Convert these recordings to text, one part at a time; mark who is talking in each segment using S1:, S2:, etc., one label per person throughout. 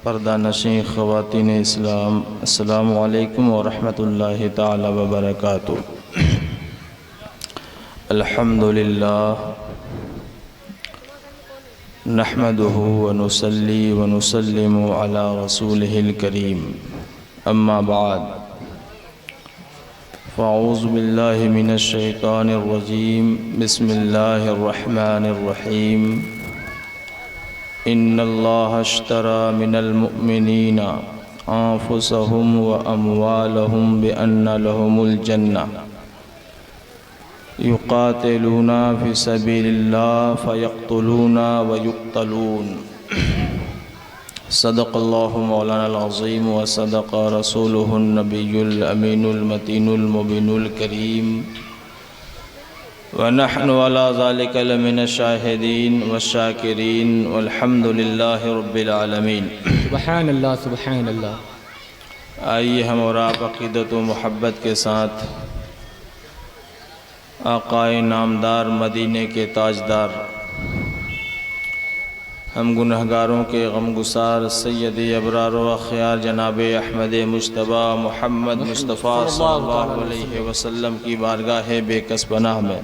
S1: पर्दा नशीं ख़वातीन इस्लाम, अस्सलामु अलैकुम व रहमतुल्लाहि ताला व बरकातुहू। अल्हम्दुलिल्लाह नहमदुहु व नुसल्ली व नुसल्लिमु अला रसूलिहिल करीम। अम्मा बाद, फ़अऊज़ु बिल्लाहि मिनश शैतानिर रजीम। बिस्मिल्लाहिर रहमानिर रहीम। इन्नल्लाह अश्तरा मिनल मुअमिनीना अंफुसहुम व अमवालहुम बिअन्ना लहुमुल जन्नह युक़ातिलूना फ़ी सबीलिल्लाह फ़यक़्तुलूना व युक़्तलून। सदक़ल्लाहु मौलानाल अज़ीम व सदक़ रसूलुहुन नबियुल अमीनुल मतीनुल मुबीनुल करीम व नहनु अला ज़ालिका लमिनश शाहिदीन व शाकिरीन वल्हम्दुलिल्लाहि रब्बिल आलमीन।
S2: सुबहानल्लाह सुबहानल्लाह।
S1: आइए हम और आप अक़ीदत व मोहब्बत के साथ आक़ाए नामदार मदीने के ताजदार, हम गुनहगारों के गमगुसार सैयद अबरार व अख़यार जनाब अहमद मुज्तबा मोहम्मद मुस्तफ़ा सल्लल्लाहु अलैहि वसल्लम की बारगाह बेकस पनाह में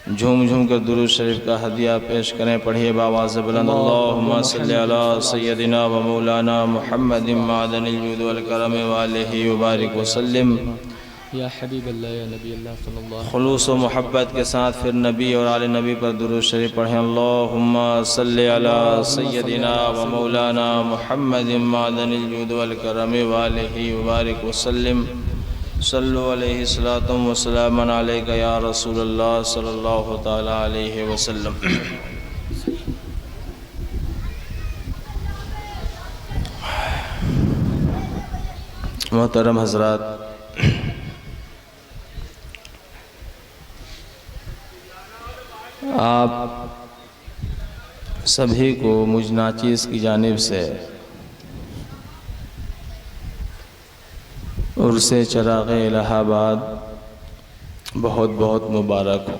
S1: झूम झूम कर दुरूद शरीफ का हदिया पेश करें। पढ़िए बावाज़ बुलंद, अल्लाहुम्मा सल्लि अला सय्यदिना व मौलाना मुहम्मदिन मादनिल जूद वल करम व आलिहि व बारिक वसल्लिम।
S2: या हबीब अल्लाह या नबी अल्लाह सल्लल्लाहु
S1: खुलूस व मोहब्बत के साथ फिर नबी और आले नबी पर दुरूद शरीफ पढ़ें। अल्लाहुम्मा सल्लि अला सय्यदिना व मौलाना मुहम्मदिन मादनिल जूद वल करम व आलिहि व बारिक वसल्लिम। सल्लु अलैहि सलातुम व सलामन अलैका या रसूलल्लाह सल्लल्लाहु तआला अलैहि वसल्लम। मोहतरम हज़रात, आप सभी को मुझ नाचीज़ की जानिब से उर्से चराग़े इलाहाबाद बहुत बहुत मुबारक हो।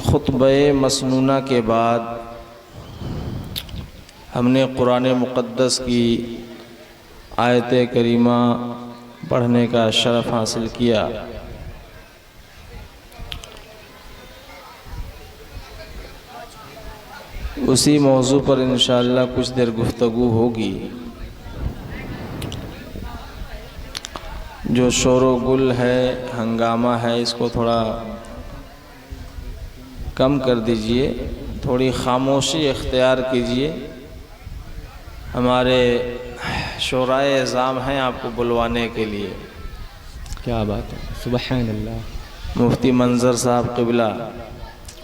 S1: खुतबे मसनूना के बाद हमने कुरान मुक़द्दस की आयत करीमा पढ़ने का शरफ़ हासिल किया। उसी मौजू पर इंशाअल्लाह कुछ देर गुफ्तगू होगी। जो शोर व गुल है, हंगामा है, इसको थोड़ा कम कर दीजिए, थोड़ी खामोशी इख्तियार कीजिए। हमारे शोराए एज़ाम हैं आपको बुलवाने के लिए।
S2: क्या बात है, सुबहानल्लाह।
S1: मुफ्ती मंज़र साहब क़िबला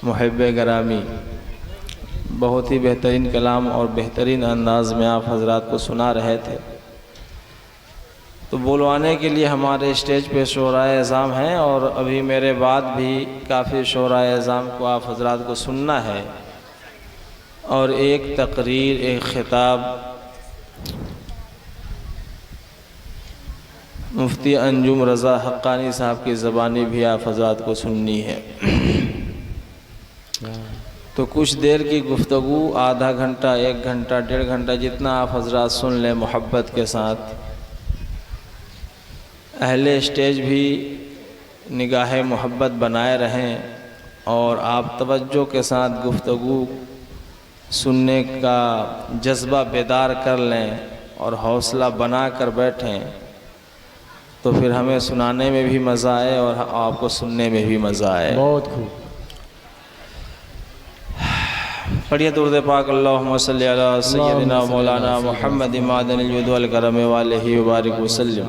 S1: मुहिब्बे गरामी, बहुत ही बेहतरीन कलाम और बेहतरीन अंदाज़ में आप हज़रात को सुना रहे थे। तो बुलवाने के लिए हमारे स्टेज पे शोराए एज़ाम हैं और अभी मेरे बाद भी काफ़ी शोराए एज़ाम को आप हज़रात को सुनना है। और एक तकरीर, एक ख़िताब मुफ्ती अंजुम रज़ा हक्कानी साहब की ज़बानी भी आप हज़रात को सुननी है। तो कुछ देर की गुफ्तगू, आधा घंटा, 1 घंटा, 1.5 घंटा, जितना आप हज़रात सुन लें मोहब्बत के साथ। अहले स्टेज भी निगाह मोहब्बत बनाए रहें और आप तवज्जो के साथ गुफ्तगू सुनने का जज्बा बेदार कर लें और हौसला बना कर बैठें, तो फिर हमें सुनाने में भी मज़ा आए और आपको सुनने में भी मज़ा आए।
S2: बहुत खूब।
S1: पढ़िए दुरूद पाक। अल्लाहुम्मा सल्लि अला सय्यदिना मौलाना मुहम्मदिन मादनिल जूद वल करम व आलिहि व बारिक वसल्लम।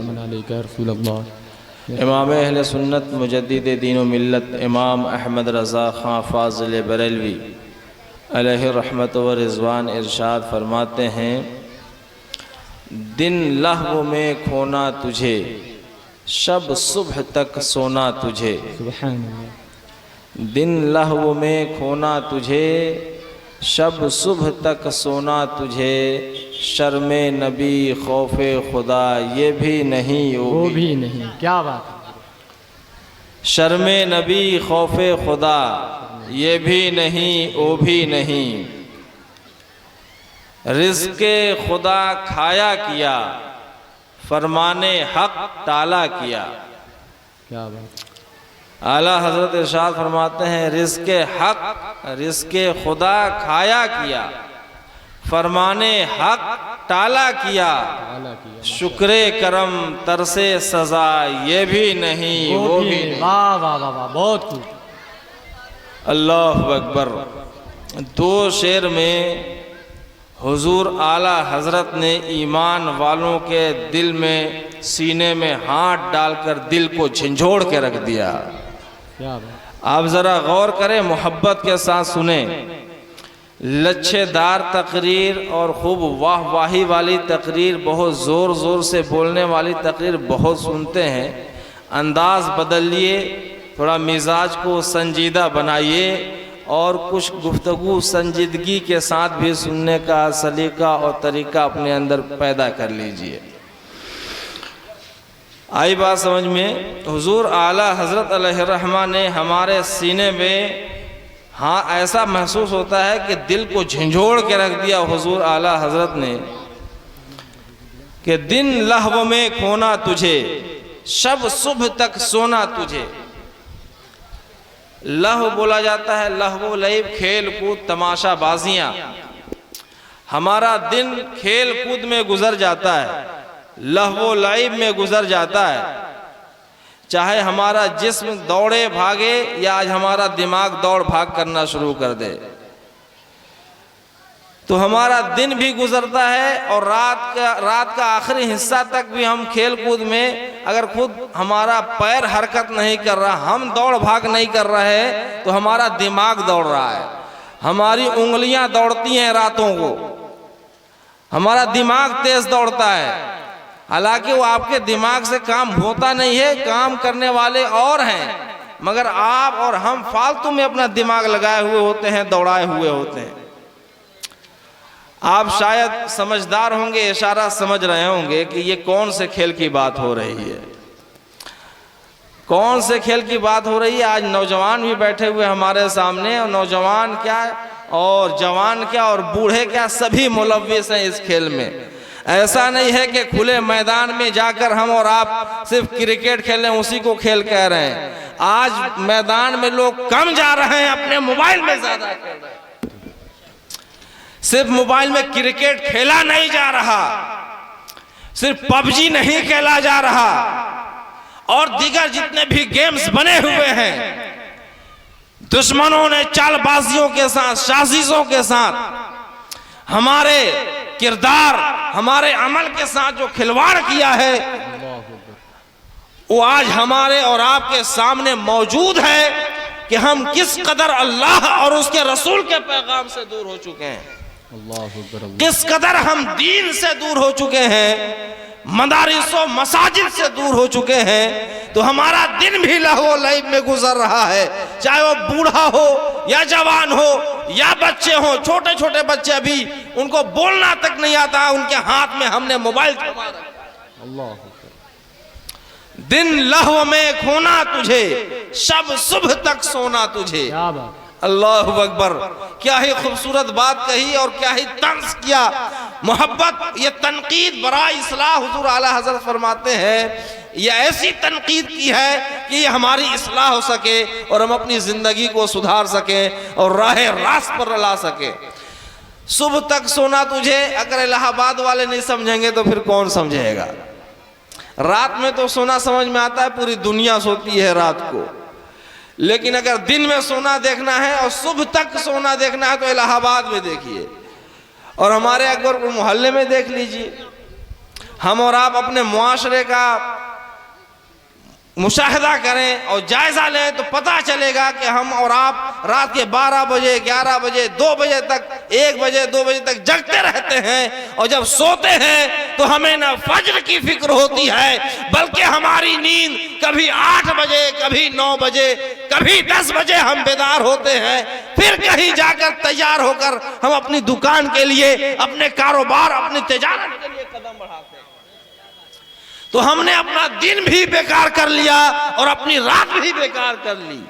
S1: इमाम अहले सुन्नत मुजद्दिद दीन व मिल्लत इमाम अहमद रज़ा ख़ां फ़ाज़िल बरेलवी अलैहि रहमत व रिज़वान इरशाद फरमाते हैं, दिन लहव में खोना तुझे, शब सुबह तक सोना तुझे। दिन लहव में खोना तुझे, शब सुबह तक सोना तुझे। शर्मे नबी खौफे खुदा ये भी नहीं,
S2: वो भी नहीं। क्या बात है।
S1: शर्मे नबी खौफे खुदा ये भी नहीं वो भी नहीं, रिज़्क़े खुदा खाया किया फरमाने हक टाला किया।
S2: क्या बात।
S1: आला हजरत इरशाद फरमाते हैं रिज़्क़े हक रिज़्क़े खुदा खाया किया फरमाने हक टाला किया, शुक्रे करम तरसे सजा ये भी नहीं वो भी नहीं।
S2: वाह वाह वाह वाह, बहुत खूब।
S1: अल्लाह अकबर। दो शेर में हुजूर आला हजरत ने ईमान वालों के दिल में सीने में हाथ डालकर दिल को झंझोड़ के रख दिया।
S2: क्या बात।
S1: आप ज़रा गौर करें, मोहब्बत के साथ सुने। लच्छेदार तकरीर और खूब वाह वाही वाली तकरीर, बहुत ज़ोर ज़ोर से बोलने वाली तकरीर बहुत सुनते हैं। अंदाज़ बदलिए, थोड़ा मिजाज को संजीदा बनाइए और कुछ गुफ्तगू संजीदगी के साथ भी सुनने का सलीका और तरीका अपने अंदर पैदा कर लीजिए। आई बात समझ में। हुजूर आला हज़रत अलैहिर्रहमा ने हमारे सीने में, हाँ ऐसा महसूस होता है कि दिल को झंझोड़ के रख दिया हुजूर आला हज़रत ने कि दिन लहव में खोना तुझे, शब सुबह तक सोना तुझे। लहव बोला जाता है, लहव लईब खेल कूद तमाशा बाजियाँ। हमारा दिन खेल कूद में गुजर जाता है, लहव लईब में गुजर जाता है। चाहे हमारा जिस्म दौड़े भागे या आज हमारा दिमाग दौड़ भाग करना शुरू कर दे, तो हमारा दिन भी गुजरता है और रात का आखिरी हिस्सा तक भी हम खेल कूद में, अगर खुद हमारा पैर हरकत नहीं कर रहा, हम दौड़ भाग नहीं कर रहे, तो हमारा दिमाग दौड़ रहा है, हमारी उंगलियां दौड़ती हैं रातों को, हमारा दिमाग तेज दौड़ता है। हालांकि वो आपके दिमाग से काम होता नहीं है, काम करने वाले और हैं, मगर आप और हम फालतू में अपना दिमाग लगाए हुए होते हैं, दौड़ाए हुए होते हैं। आप शायद समझदार होंगे, इशारा समझ रहे होंगे कि ये कौन से खेल की बात हो रही है, कौन से खेल की बात हो रही है। आज नौजवान भी बैठे हुए हमारे सामने, और नौजवान क्या और जवान क्या और बूढ़े क्या, सभी मुलव्विस हैं इस खेल में। ऐसा नहीं है कि खुले मैदान में जाकर हम और आप सिर्फ क्रिकेट खेलें, उसी को खेल कह रहे हैं। आज मैदान में लोग कम जा रहे हैं, अपने मोबाइल में ज्यादा खेल रहे हैं। सिर्फ मोबाइल में क्रिकेट खेला नहीं जा रहा, सिर्फ पबजी नहीं खेला जा रहा, और दीगर जितने भी गेम्स बने हुए हैं, दुश्मनों ने चालबाजियों के साथ, साजिशों के साथ हमारे किरदार, हमारे अमल के साथ जो खिलवाड़ किया है, वो आज हमारे और आपके सामने मौजूद है कि हम किस कदर अल्लाह और उसके रसूल के पैगाम से दूर हो चुके हैं, किस कदर हम दीन से दूर हो चुके हैं, मदारिसों मसाजिद से दूर हो चुके हैं। तो हमारा दिन भी लहवो लईब में गुजर रहा है, चाहे वो बूढ़ा हो या जवान हो या बच्चे हो। छोटे छोटे बच्चे अभी उनको बोलना तक नहीं आता, उनके हाथ में हमने मोबाइल थमा रखा। अल्लाह। दिन लहव में खोना तुझे, शब सुबह तक सोना तुझे। क्या बात। अल्लाहु अकबर। क्या ही खूबसूरत बात कही और क्या ही तर्ज किया। मोहब्बत ये तनकीद बरा इस्लाह, हुजूर आला हज़रत फरमाते हैं ये ऐसी तनकीद की है कि ये हमारी इस्लाह हो सके और हम अपनी ज़िंदगी को सुधार सकें और राह रास्त पर ला सके। सुबह तक सोना तुझे, अगर इलाहाबाद वाले नहीं समझेंगे तो फिर कौन समझेगा। रात में तो सोना समझ में आता है, पूरी दुनिया सोती है रात को, लेकिन अगर दिन में सोना देखना है और सुबह तक सोना देखना है तो इलाहाबाद में देखिए, और हमारे अकबरपुर मोहल्ले में देख लीजिए। हम और आप अपने मुआशरे का मुशाहिदा करें और जायजा लें तो पता चलेगा कि हम और आप रात के 12 बजे, 11 बजे, 2 बजे तक, 1 बजे, 2 बजे तक जगते रहते हैं, और जब सोते हैं तो हमें ना फज्र की फिक्र होती है, बल्कि हमारी नींद कभी 8 बजे, कभी 9 बजे, कभी 10 बजे हम बेदार होते हैं। फिर कहीं जाकर तैयार होकर हम अपनी दुकान के लिए, अपने कारोबार, अपनी तिजारत के लिए कदम बढ़ाते हैं।
S3: तो हमने अपना दिन भी बेकार कर लिया और अपनी रात भी बेकार कर ली।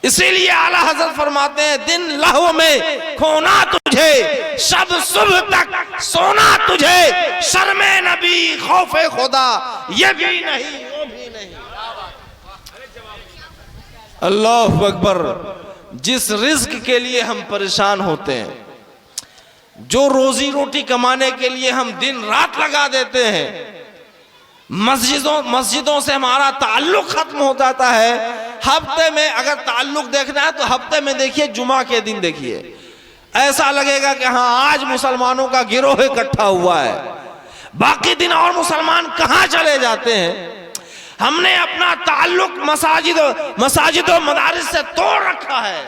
S3: इसीलिए आला हजरत फरमाते हैं, दिन लहू में खोना तुझे, शब सुबह तक सोना तुझे, शर्मे नबी खौफे खुदा ये भी नहीं वो भी नहीं। अल्लाह अकबर। जिस रिज्क के लिए हम परेशान होते हैं, जो रोजी रोटी कमाने के लिए हम दिन रात लगा देते हैं, मस्जिदों से हमारा ताल्लुक खत्म हो जाता है। हफ्ते में अगर ताल्लुक देखना है तो हफ्ते में देखिए, जुमा के दिन देखिए, ऐसा लगेगा कि हाँ आज मुसलमानों का गिरोह इकट्ठा हुआ है। बाकी दिन और मुसलमान कहाँ चले जाते हैं। हमने अपना ताल्लुक मसाजिद और मदारिस से तोड़ रखा है।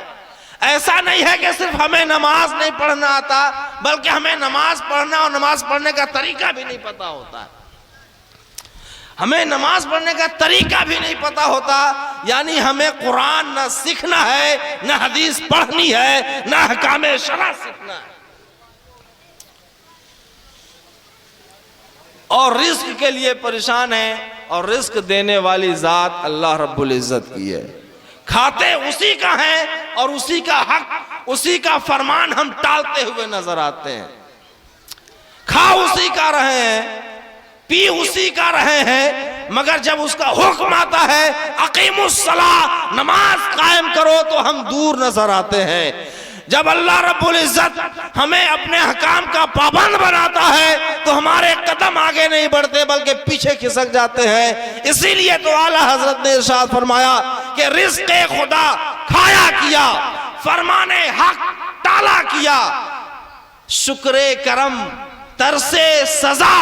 S3: ऐसा नहीं है कि सिर्फ हमें नमाज नहीं पढ़ना आता, बल्कि हमें नमाज पढ़ना और नमाज पढ़ने का तरीका भी नहीं पता होता है। हमें नमाज पढ़ने का तरीका भी नहीं पता होता, यानी हमें कुरान न सीखना है, न हदीस पढ़नी है, न हकामे शरा सीखना है। और रिस्क के लिए परेशान है, और रिस्क देने वाली जात अल्लाह रब्बुल इज्जत की है। खाते उसी का है और उसी का हक, उसी का फरमान हम टालते हुए नजर आते हैं। खा उसी का रहे हैं, पी उसी का रहे हैं, मगर जब उसका हुक्म आता है अकीमुस्सलाह, नमाज कायम करो, तो हम दूर नजर आते हैं। जब अल्लाह रब्बुल इज्जत हमें अपने हकाम का पाबंद बनाता है तो हमारे कदम आगे नहीं बढ़ते बल्कि पीछे खिसक जाते हैं। इसीलिए तो आला हजरत ने इरशाद फरमाया कि रिज़्क़े खुदा खाया किया, फरमाने हक टाला किया, शुक्रे करम तरसे सजा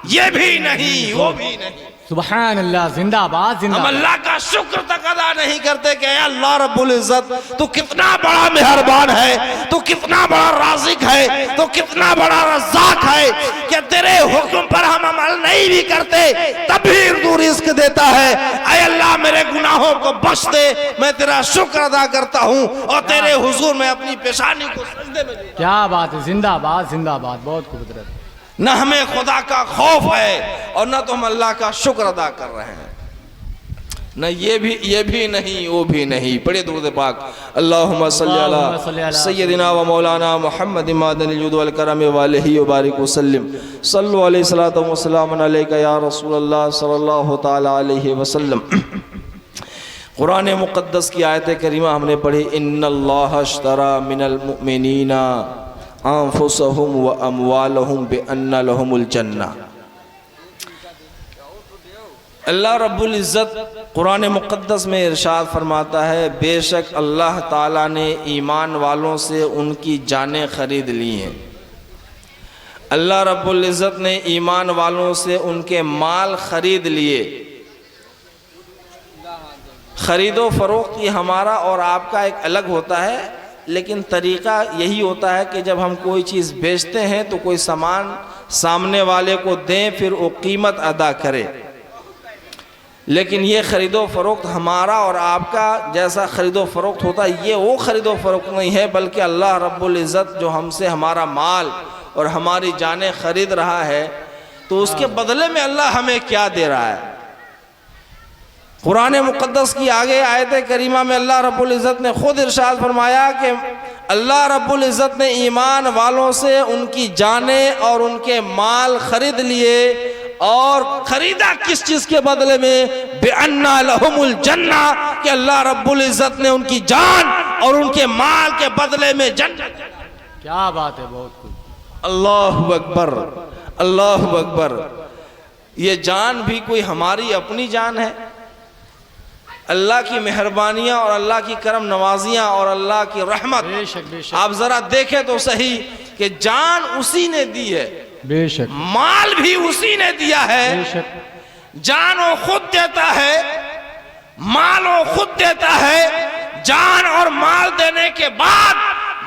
S3: ये भी नहीं वो भी नहीं।
S2: सुभान अल्लाह, जिंदाबाद
S3: हम
S2: जिंदाबाद।
S3: अल्लाह का शुक्र तक अदा नहीं करते कि अल्लाह रब्बुल इज्जत तू कितना बड़ा मेहरबान है, तू कितना बड़ा राज़िक है, तू कितना बड़ा रज़्ज़ाक है कि तेरे हुक्म पर हम अमल नहीं भी करते तब भी तू रिज़्क देता है। ऐ अल्लाह मेरे गुनाहों को बख्श दे, मैं तेरा शुक्र अदा करता हूँ और तेरे हुजूर में अपनी पेशानी को सजदे में झुकाता हूं।
S2: क्या बात है, जिंदाबाद जिंदाबाद, बहुत खूबसूरत।
S3: न हमें खुदा का खौफ है और न तो हम अल्लाह का शुक्र अदा कर रहे हैं। न ये भी नहीं वो भी नहीं। पढ़े दुरूद पाक, अल्लाहुम्मा सल्ली अला सय्यदिना व मौलाना मुहम्मद मादनिल जुद वल करम व अलैहि व बारिक वसल्लम। सल्लु अलैहि सलातो व सलामुन अलैका या रसूलल्लाह सल्लल्लाहु तआला अलैहि वसल्लम। कुरान मुक़द्दस की आयत करीमा हमने पढ़ी, इन्नल्लाह अश्तरा मिनल मुमिनीना अनफुसहुम व अमवालहुम बिअन्ना लहुमुल जन्ना। अल्लाह रब्बुल इज़्ज़त कुरान मुक़द्दस में इरशाद फरमाता है, बेशक अल्लाह ताला ने ईमान वालों से उनकी जानें खरीद ली हैं। अल्लाह रब्बुल इज़्ज़त ने ईमान वालों से उनके माल खरीद लिए। खरीदो फरोख्त ये हमारा और आपका एक अलग होता है, लेकिन तरीक़ा यही होता है कि जब हम कोई चीज़ बेचते हैं तो कोई सामान सामने वाले को दें, फिर वो कीमत अदा करे। लेकिन ये ख़रीदो फ़रोख्त हमारा और आपका जैसा ख़रीदो फ़रोख्त होता है, ये वो ख़रीदो फ़रोख्त नहीं है, बल्कि अल्लाह रब्बुल इज़्ज़त जो हमसे हमारा माल और हमारी जानें ख़रीद रहा है, तो उसके बदले में अल्लाह हमें क्या दे रहा है। कुरान मुक़द्दस की आगे आयत करीमा में अल्लाह रब्बुल इज़्ज़त ने खुद इरशाद फरमाया कि अल्लाह रब्बुल इज़्ज़त ने ईमान वालों से उनकी जानें और उनके माल खरीद लिए, और खरीदा किस चीज़ के बदले में, बिअन्ना लहुमुल जन्ना, कि अल्लाह रब्बुल इज़्ज़त ने उनकी जान और उनके माल के बदले में जन्नत।
S2: क्या बात है, बहुत खूब।
S3: अल्लाहु अकबर, अल्लाहु अकबर। ये जान भी कोई हमारी अपनी जान है। अल्लाह की मेहरबानियाँ और अल्लाह की करम नवाजियाँ और अल्लाह की रहमत,
S2: बेशक बेशक,
S3: आप ज़रा देखें तो सही कि जान उसी ने दी है,
S2: बेशक,
S3: माल भी उसी ने दिया है।
S2: बेशक,
S3: जान वो खुद देता है, माल वो खुद देता है। जान और माल देने के बाद,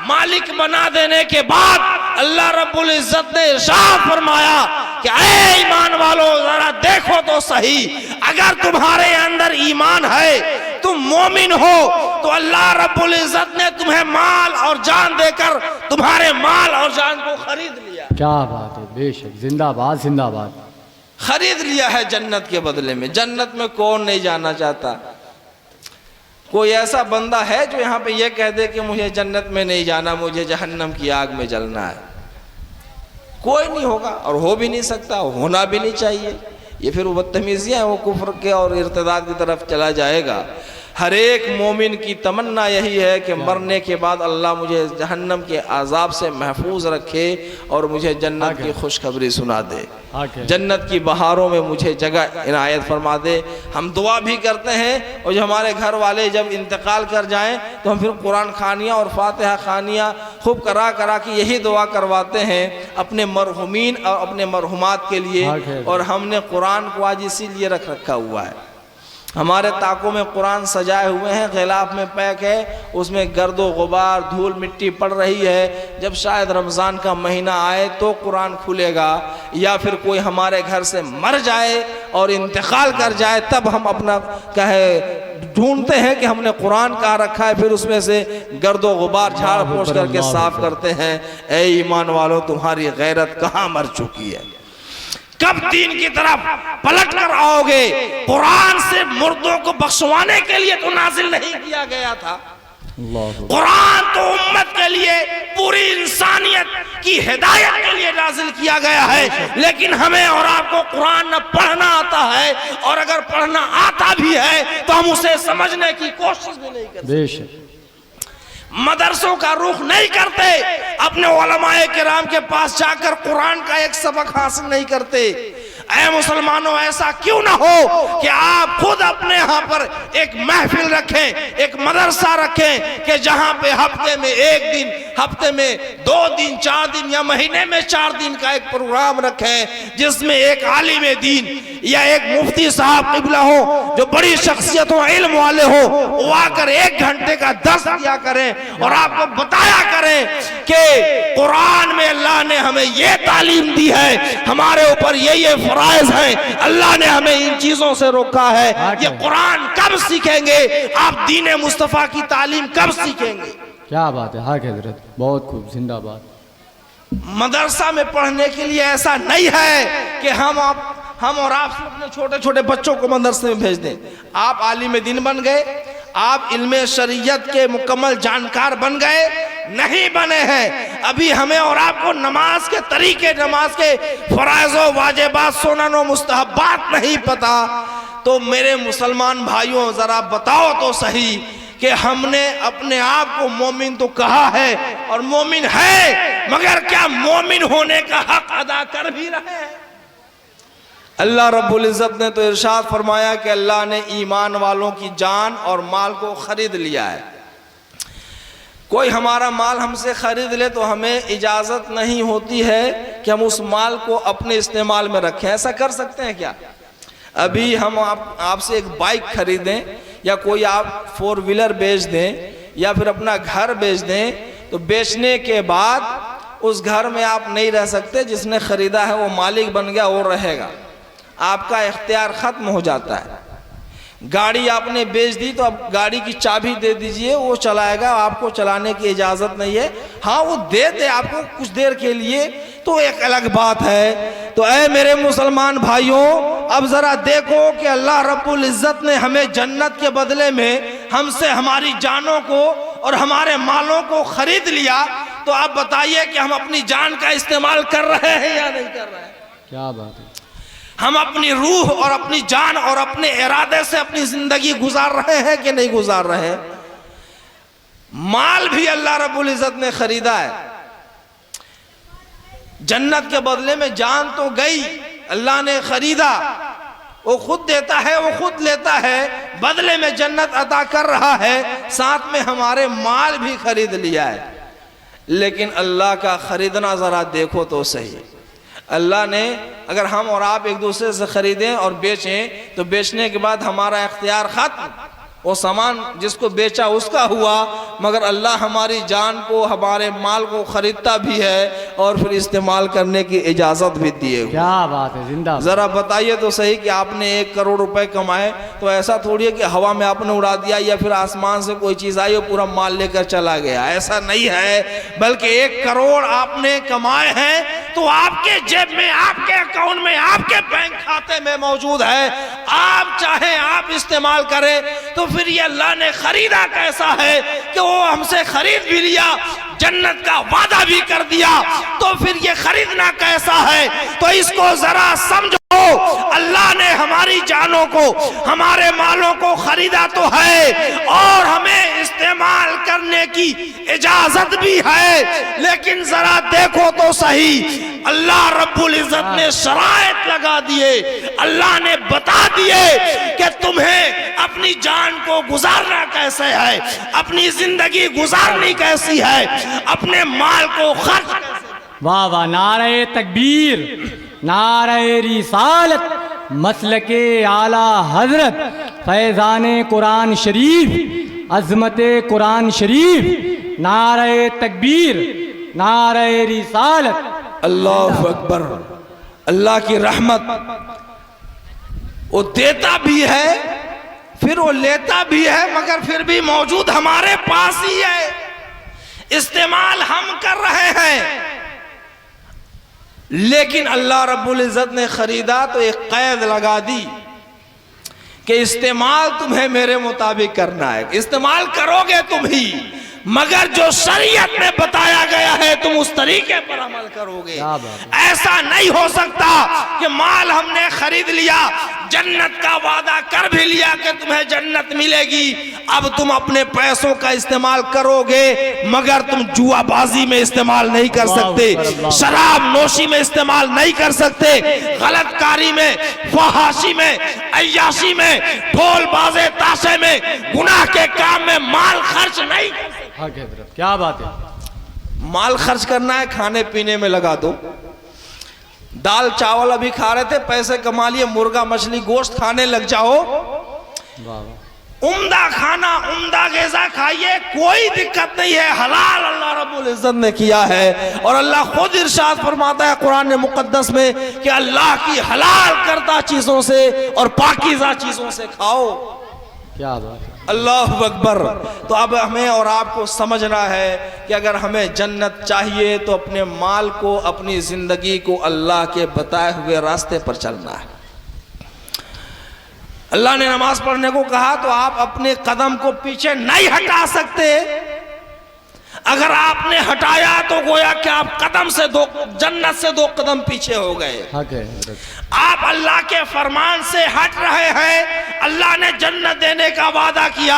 S3: मालिक बना देने के बाद अल्लाह रब्बुल इज़्ज़त ने इरशाद फरमाया कि ऐ ईमान वालों जरा देखो तो सही, अगर तुम्हारे अंदर ईमान है, तुम मोमिन हो, तो अल्लाह रब्बुल इज़्ज़त ने तुम्हें माल और जान देकर तुम्हारे माल और जान को खरीद लिया।
S2: क्या बात है, बेशक, जिंदाबाद जिंदाबाद।
S3: खरीद लिया है जन्नत के बदले में। जन्नत में कौन नहीं जाना चाहता? कोई ऐसा बंदा है जो यहाँ पे ये कह दे कि मुझे जन्नत में नहीं जाना, मुझे जहन्नम की आग में जलना है? कोई नहीं होगा और हो भी नहीं सकता, होना भी नहीं चाहिए। ये फिर वो बदतमीज़ियाँ, वो कुफ्र के और इर्तिदाद की तरफ चला जाएगा। हर एक मोमिन की तमन्ना यही है कि मरने के बाद अल्लाह मुझे जहन्नम के अजाब से महफूज रखे और मुझे जन्नत की खुशखबरी सुना दे, जन्नत की बहारों में मुझे जगह इनायत फरमा दे। हम दुआ भी करते हैं और जो हमारे घर वाले जब इंतकाल कर जाएं तो हम फिर कुरान खानियाँ और फातिहा खानियाँ खूब करा करा के यही दुआ करवाते हैं अपने मरहुमीन और अपने मरहुमात के लिए। और हमने कुरान को आज इसीलिए रख रखा हुआ है। हमारे ताकों में कुरान सजाए हुए हैं, गिलाफ में पैक है, उसमें गर्दो गुबार धूल मिट्टी पड़ रही है। जब शायद रमज़ान का महीना आए तो कुरान खुलेगा, या फिर कोई हमारे घर से मर जाए और इंतकाल कर जाए तब हम अपना कहे ढूंढते हैं कि हमने कुरान कहाँ रखा है, फिर उसमें से गर्दो गुबार झाड़ पोंछ करके साफ करते हैं। ऐ ईमान वालों, तुम्हारी गैरत कहाँ मर चुकी है? कब दीन की तरफ पलट कर आओगे? कुरान से मुर्दों को बख्शवाने के लिए तो नाजिल नहीं किया गया था। कुरान तो उम्मत के लिए, पूरी इंसानियत की हिदायत के लिए नाजिल किया गया है। लेकिन हमें और आपको कुरान न पढ़ना आता है, और अगर पढ़ना आता भी है तो हम उसे समझने की कोशिश भी नहीं करते। मदरसों का रुख नहीं करते, अपने उलमाए किराम के पास जाकर कुरान का एक सबक हासिल नहीं करते। ऐ मुसलमानों, ऐसा क्यों ना हो कि आप खुद अपने यहाँ पर एक महफिल रखें, एक मदरसा रखें कि जहाँ पे हफ्ते में एक दिन, हफ्ते में 2 दिन, 4 दिन या महीने में 4 दिन का एक प्रोग्राम रखें जिसमें एक आलिम दीन या एक मुफ्ती साहब किबला हो जो बड़ी शख्सियत हो, इल्म वाले हो, वो आकर 1 घंटे का दर्स दिया करें और आपको बताया करें कि कुरान में अल्लाह ने हमें ये तालीम दी है, हमारे ऊपर ये फराइज हैं, अल्लाह ने हमें इन चीजों से रोका है। ये कुरान कब सीखेंगे? आप दीन मुस्तफा की तालीम कब सीखेंगे?
S2: क्या बात है, हाँ हजरत, बहुत खूब, जिंदाबाद।
S3: मदरसा में पढ़ने के लिए ऐसा नहीं है कि हम और आप सिर्फ अपने छोटे छोटे बच्चों को मदरसे में भेज दें। आप आलिम दीन बन गए, आप इल्मे शरीयत के मुकम्मल जानकार बन गए, नहीं बने हैं। अभी हमें और आपको नमाज के तरीके, नमाज के फराइज़ वाजिबात, सुनन और मुस्तहब्बात नहीं पता। तो मेरे मुसलमान भाइयों, जरा बताओ तो सही कि हमने अपने आप को मोमिन तो कहा है और मोमिन है, मगर क्या मोमिन होने का हक अदा कर भी रहे हैं? अल्लाह रब्बुल इज़्ज़त ने तो इरशाद फरमाया कि अल्लाह ने ईमान वालों की जान और माल को खरीद लिया है। कोई हमारा माल हमसे खरीद ले तो हमें इजाज़त नहीं होती है कि हम उस माल को अपने इस्तेमाल में रखें। ऐसा कर सकते हैं क्या? अभी हम आपसे एक बाइक खरीदें या कोई आप 4 व्हीलर बेच दें या फिर अपना घर बेच दें, तो बेचने के बाद उस घर में आप नहीं रह सकते। जिसने ख़रीदा है वो मालिक बन गया, वो रहेगा, आपका इख्तियार ख़त्म हो जाता है। गाड़ी आपने बेच दी तो अब गाड़ी की चाबी दे दीजिए, वो चलाएगा, आपको चलाने की इजाज़त नहीं है। हाँ, वो दे आपको कुछ देर के लिए, तो एक अलग बात है। तो ऐ मेरे मुसलमान भाइयों, अब ज़रा देखो कि अल्लाह रब्बुल इज़्ज़त ने हमें जन्नत के बदले में हमसे हमारी जानों को और हमारे मालों को ख़रीद लिया। तो आप बताइए कि हम अपनी जान का इस्तेमाल कर रहे हैं या नहीं कर रहे हैं?
S2: क्या बात है।
S3: हम अपनी रूह और अपनी जान और अपने इरादे से अपनी जिंदगी गुजार रहे हैं कि नहीं गुजार रहे हैं? माल भी अल्लाह रब्बुल इज़्ज़त ने खरीदा है। जन्नत के बदले में जान तो गई, अल्लाह ने खरीदा। वो खुद देता है, वो खुद लेता है, बदले में जन्नत अता कर रहा है, साथ में हमारे माल भी खरीद लिया है। लेकिन अल्लाह का खरीदना जरा देखो तो सही। अल्लाह ने, अगर हम और आप एक दूसरे से ख़रीदें और बेचें तो बेचने के बाद हमारा इख्तियार ख़त्म, वो सामान जिसको बेचा उसका हुआ, मगर अल्लाह हमारी जान को, हमारे माल को खरीदता भी है और फिर इस्तेमाल करने की इजाज़त भी दिए हुए।
S2: क्या बात है, जिंदा।
S3: ज़रा बताइए तो सही कि आपने 1 करोड़ रुपए कमाए तो ऐसा थोड़ी है कि हवा में आपने उड़ा दिया या फिर आसमान से कोई चीज़ आई और पूरा माल लेकर चला गया, ऐसा नहीं है। बल्कि 1 करोड़ आपने कमाए हैं तो आपके जेब में, आपके अकाउंट में, आपके बैंक खाते में मौजूद है। आप चाहे आप इस्तेमाल करें, तो फिर ये अल्लाह ने खरीदा कैसा है कि वो हमसे खरीद भी लिया, जन्नत का वादा भी कर दिया, तो फिर ये खरीदना कैसा है? तो इसको जरा समझो। अल्लाह ने हमारी जानों को, हमारे मालों को खरीदा तो है और हमें इस्तेमाल करने की इजाजत भी है, लेकिन जरा देखो तो सही, अल्लाह रब्बुल इज्जत ने शराइत लगा दिए। अल्लाह ने बता दिए कि तुम्हें अपनी जान को गुजारना कैसे है, अपनी जिंदगी गुजारनी कैसी है, अपने माल को खर्च।
S2: वाह वाह, नारे तकबीर, नारे रिसालत, मसलके आला हजरत, फैज़ाने कुरान शरीफ, अज़मते कुरान शरीफ, नारे तकबीर, नारे रिसालत।
S3: अल्लाहु अकबर। अल्लाह की रहमत, वो देता भी है फिर वो लेता भी है, मगर फिर भी मौजूद हमारे पास ही है, इस्तेमाल हम कर रहे हैं। लेकिन अल्लाह रब्बुल इज़्ज़त ने खरीदा तो एक कैद लगा दी कि इस्तेमाल तुम्हें मेरे मुताबिक करना है, इस्तेमाल करोगे तुम ही, मगर जो शरीयत में बताया गया है तुम उस तरीके पर अमल करोगे। ऐसा नहीं हो सकता कि माल हमने खरीद लिया, जन्नत का वादा कर भी लिया कि तुम्हें जन्नत मिलेगी, अब तुम अपने पैसों का इस्तेमाल करोगे मगर तुम जुआबाजी में इस्तेमाल नहीं कर सकते, शराब नोशी में इस्तेमाल नहीं कर सकते, गलतकारी में, फहाशी में, अय्याशी में, ढोल बाजे ताशे में, गुनाह के काम में माल खर्च नहीं कर सकते।
S2: क्या बात है।
S3: माल खर्च करना है, खाने पीने में लगा दो। दाल चावल अभी खा रहे थे, पैसे कमा लिए, मुर्गा मछली गोश्त खाने लग जाओ। उम्दा खाना, उम्दा ग़िज़ा खाइए, कोई दिक्कत नहीं है, हलाल अल्लाह रब्बुल इज़्ज़त ने किया है। और अल्लाह खुद इरशाद फरमाता है कुरान मुक़द्दस में कि अल्लाह की हलाल करदा चीजों से और पाकीज़ा चीजों से खाओ।
S2: क्या बात है,
S3: अल्लाहु अकबर। तो अब हमें और आपको समझना है कि अगर हमें जन्नत चाहिए तो अपने माल को, अपनी ज़िंदगी को अल्लाह के बताए हुए रास्ते पर चलना है। अल्लाह ने नमाज पढ़ने को कहा तो आप अपने कदम को पीछे नहीं हटा सकते। अगर आपने हटाया तो गोया कि आप कदम से जन्नत से 2 कदम पीछे हो गए। आप अल्लाह के फरमान से हट रहे हैं। अल्लाह ने जन्नत देने का वादा किया,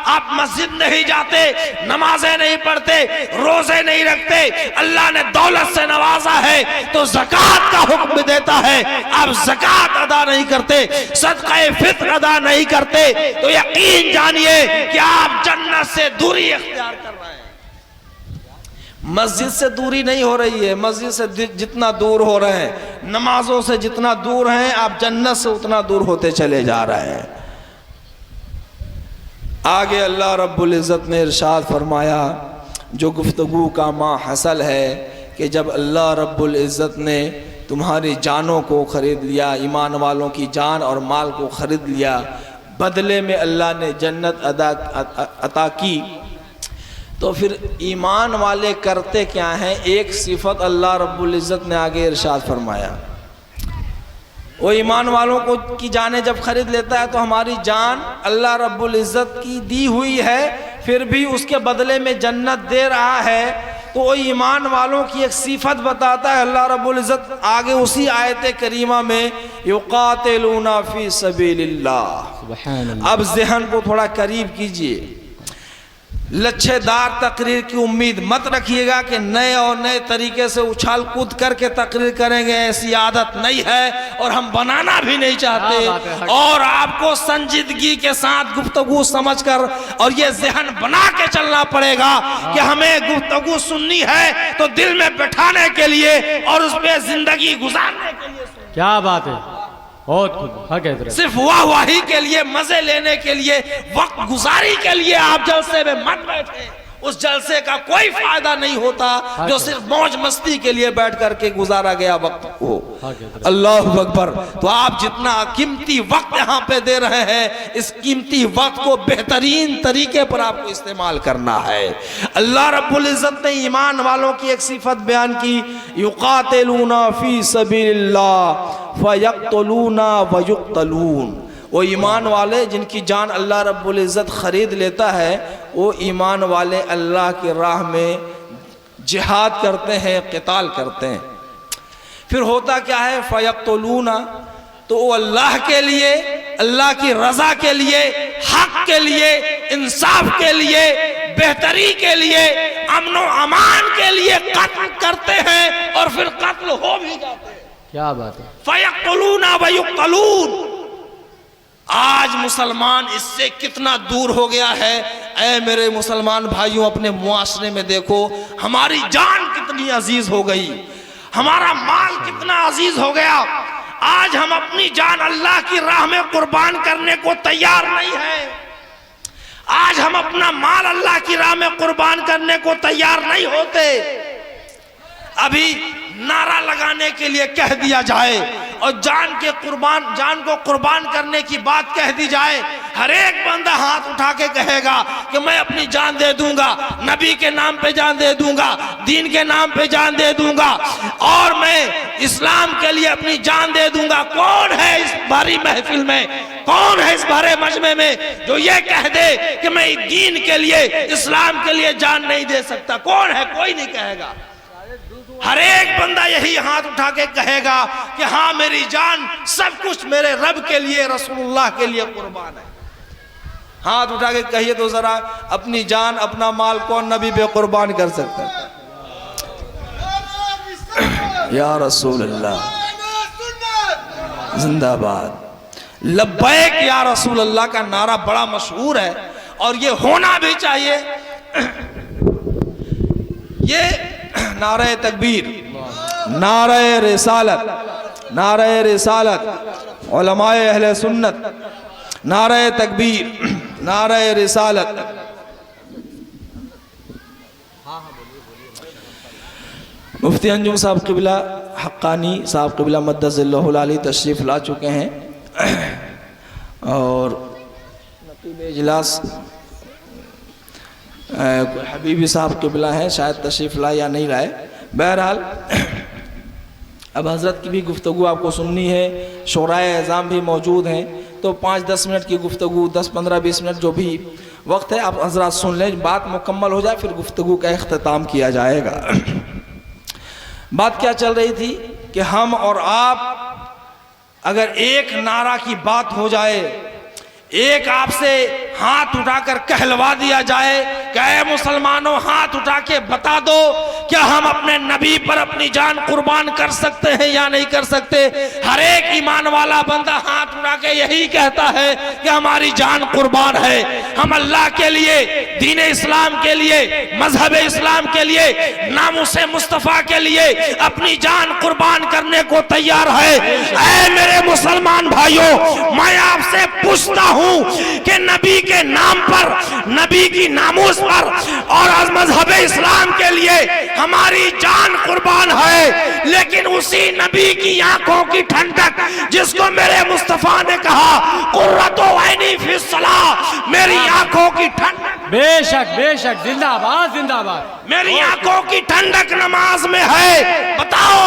S3: आप मस्जिद नहीं जाते, नमाजें नहीं पढ़ते, रोजे नहीं रखते, अल्लाह ने दौलत से नवाजा है तो ज़कात का हुक्म देता है, आप ज़कात अदा नहीं करते, सदक़े फित्र अदा नहीं करते, तो यकीन जानिए कि आप जन्नत से दूरी इख्तियार कर रहे हैं। मस्जिद से दूरी नहीं हो रही है, मस्जिद से जितना दूर हो रहे हैं, नमाजों से जितना दूर हैं, आप जन्नत से उतना दूर होते चले जा रहे हैं। आगे अल्लाह रब्बुल इज़्ज़त ने इरशाद फरमाया, जो गुफ्तगू का माहसल है कि जब अल्लाह रब्बुल इज़्ज़त ने तुम्हारी जानों को ख़रीद लिया, ईमान वालों की जान और माल को ख़रीद लिया, बदले में अल्लाह ने जन्नत अता की, तो फिर ईमान वाले करते क्या हैं? एक सिफत अल्लाह रब्बुल इज़्ज़त ने आगे इरशाद फरमाया, वो ईमान वालों को की जानें जब खरीद लेता है तो हमारी जान अल्लाह रब्बुल इज़्ज़त की दी हुई है, फिर भी उसके बदले में जन्नत दे रहा है। तो वो ईमान वालों की एक सिफत बताता है अल्लाह रब्बुल इज़्ज़त आगे उसी आयत करीमा में, युक़ातिलूना फ़ी सबिलिल्लाह। अब ज़हन को थोड़ा करीब कीजिए, लच्छेदार तकरीर की उम्मीद मत रखिएगा कि नए और नए तरीके से उछाल कूद करके तकरीर करेंगे, ऐसी आदत नहीं है और हम बनाना भी नहीं चाहते। और आपको संजीदगी के साथ गुफ्तगू समझकर और ये जहन बना के चलना पड़ेगा कि हमें गुफ्तगू सुननी है तो दिल में बैठाने के लिए और उस पर जिंदगी गुजारने के लिए।
S2: क्या बात है, बहुत खूब, हक है हजरत।
S3: सिर्फ वाहवाही के लिए, मजे लेने के लिए, वक्त गुजारी के लिए आप जलसे में मत बैठे। उस जलसे का कोई फायदा नहीं होता जो सिर्फ मौज मस्ती के लिए बैठ करके गुजारा गया वक्त हो। अल्लाह अकबर। तो आप जितना कीमती वक्त यहाँ पे दे रहे हैं, इस कीमती वक्त को बेहतरीन तरीके पर आपको इस्तेमाल करना है। अल्लाह रब्बुल इज्जत ने ईमान वालों की एक सिफत बयान की, युकातिलूना फी सबीलिल्लाह फयक्तुलूना व युक्तलून। वो ईमान वाले जिनकी जान अल्लाह रब्बुल इज़्ज़त ख़रीद लेता है, वो ईमान वाले अल्लाह की राह में जिहाद करते हैं, क़िताल करते हैं। फिर होता क्या है, फ़यक़्तुलूना, तो वो अल्लाह के लिए, अल्लाह की रज़ा के लिए, हक़ के लिए, इंसाफ के लिए, बेहतरी के लिए, अमन व अमान के लिए कत्ल करते हैं और फिर कत्ल हो भी जाते हैं।
S2: क्या बात है।
S3: फ़यक़्तुलूना व युक़्तलून। आज मुसलमान इससे कितना दूर हो गया है। ऐ मेरे मुसलमान भाइयों, अपने मुआशरे में देखो, हमारी जान कितनी अजीज हो गई, हमारा माल कितना अजीज हो गया। आज हम अपनी जान अल्लाह की राह में कुर्बान करने को तैयार नहीं है। आज हम अपना माल अल्लाह की राह में कुर्बान करने को तैयार नहीं होते। अभी नारा लगाने के लिए कह दिया जाए और जान को कुर्बान करने की बात कह दी जाए, हर एक बंदा हाथ उठा के कहेगा कि मैं अपनी जान दे दूंगा, नबी के नाम पे जान दे दूंगा, दीन के नाम पे जान दे दूंगा और मैं इस्लाम के लिए अपनी जान दे दूंगा। कौन है इस भारी महफिल में, कौन है इस भरे मजमे में जो ये कह दे कि मैं दीन के लिए, इस्लाम के लिए जान नहीं दे सकता? कौन है? कोई नहीं कहेगा। हर एक बंदा यही हाथ उठा के कहेगा कि हाँ, मेरी जान, सब कुछ मेरे रब के लिए, रसूलुल्लाह के लिए कुर्बान है। हाथ उठा के कहिए तो जरा, अपनी जान, अपना माल कौन नबी पे कुर्बान कर सकता है? या रसूलुल्लाह जिंदाबाद। लब्बैक या रसूलुल्लाह का नारा बड़ा मशहूर है और ये होना भी चाहिए। ये नारे तकबीर, नारे रिसालत, नारे रिसालत, उलमाए अहले सुन्नत, नारे तकबीर, नारे रिसालत। मुफ्ती अंजुम साहब क़िबला हक्कानी साहब क़िबला मद्दज़िल्लहुल आली तशरीफ़ ला चुके हैं और नक़ीब इजलास हबीबी साहब क़िबला हैं, शायद तशरीफ़ लाए या नहीं लाए। बहरहाल अब हज़रत की भी गुफ्तगू आपको सुननी है, शोराए एज़ाम भी मौजूद हैं, तो 5-10 मिनट की गुफ्तगू, 10-15-20 मिनट जो भी वक्त है आप हज़रत सुन लें, बात मुकम्मल हो जाए फिर गुफ्तगू का इख्तिताम किया जाएगा। बात क्या चल रही थी कि हम और आप अगर एक नारा की बात हो जाए, एक आपसे हाथ उठाकर कहलवा दिया जाए कि ऐ मुसलमानों, हाथ उठा के बता दो क्या हम अपने नबी पर अपनी जान कुर्बान कर सकते हैं या नहीं कर सकते? हर एक ईमान वाला बंदा हाथ उठा के यही कहता है कि हमारी जान कुर्बान है, हम अल्लाह के लिए, दीन इस्लाम के लिए, मजहब इस्लाम के लिए, नामुसे मुस्तफ़ा के लिए अपनी जान कुर्बान करने को तैयार है। ऐ मेरे मुसलमान भाइयों, मैं आपसे पूछता हूं कि नबी के नाम पर, नबी की नामूस पर और मजहब इस्लाम के लिए हमारी जान कुर्बान है, लेकिन उसी नबी की आंखों की ठंडक जिसको मेरे मुस्तफा ने कहा कुर्रतु ऐनी फी सलाह, मेरी आंखों की ठंडक,
S2: बेशक बेशक, जिंदाबाद जिंदाबाद,
S3: मेरी आंखों की ठंडक नमाज में है। बताओ,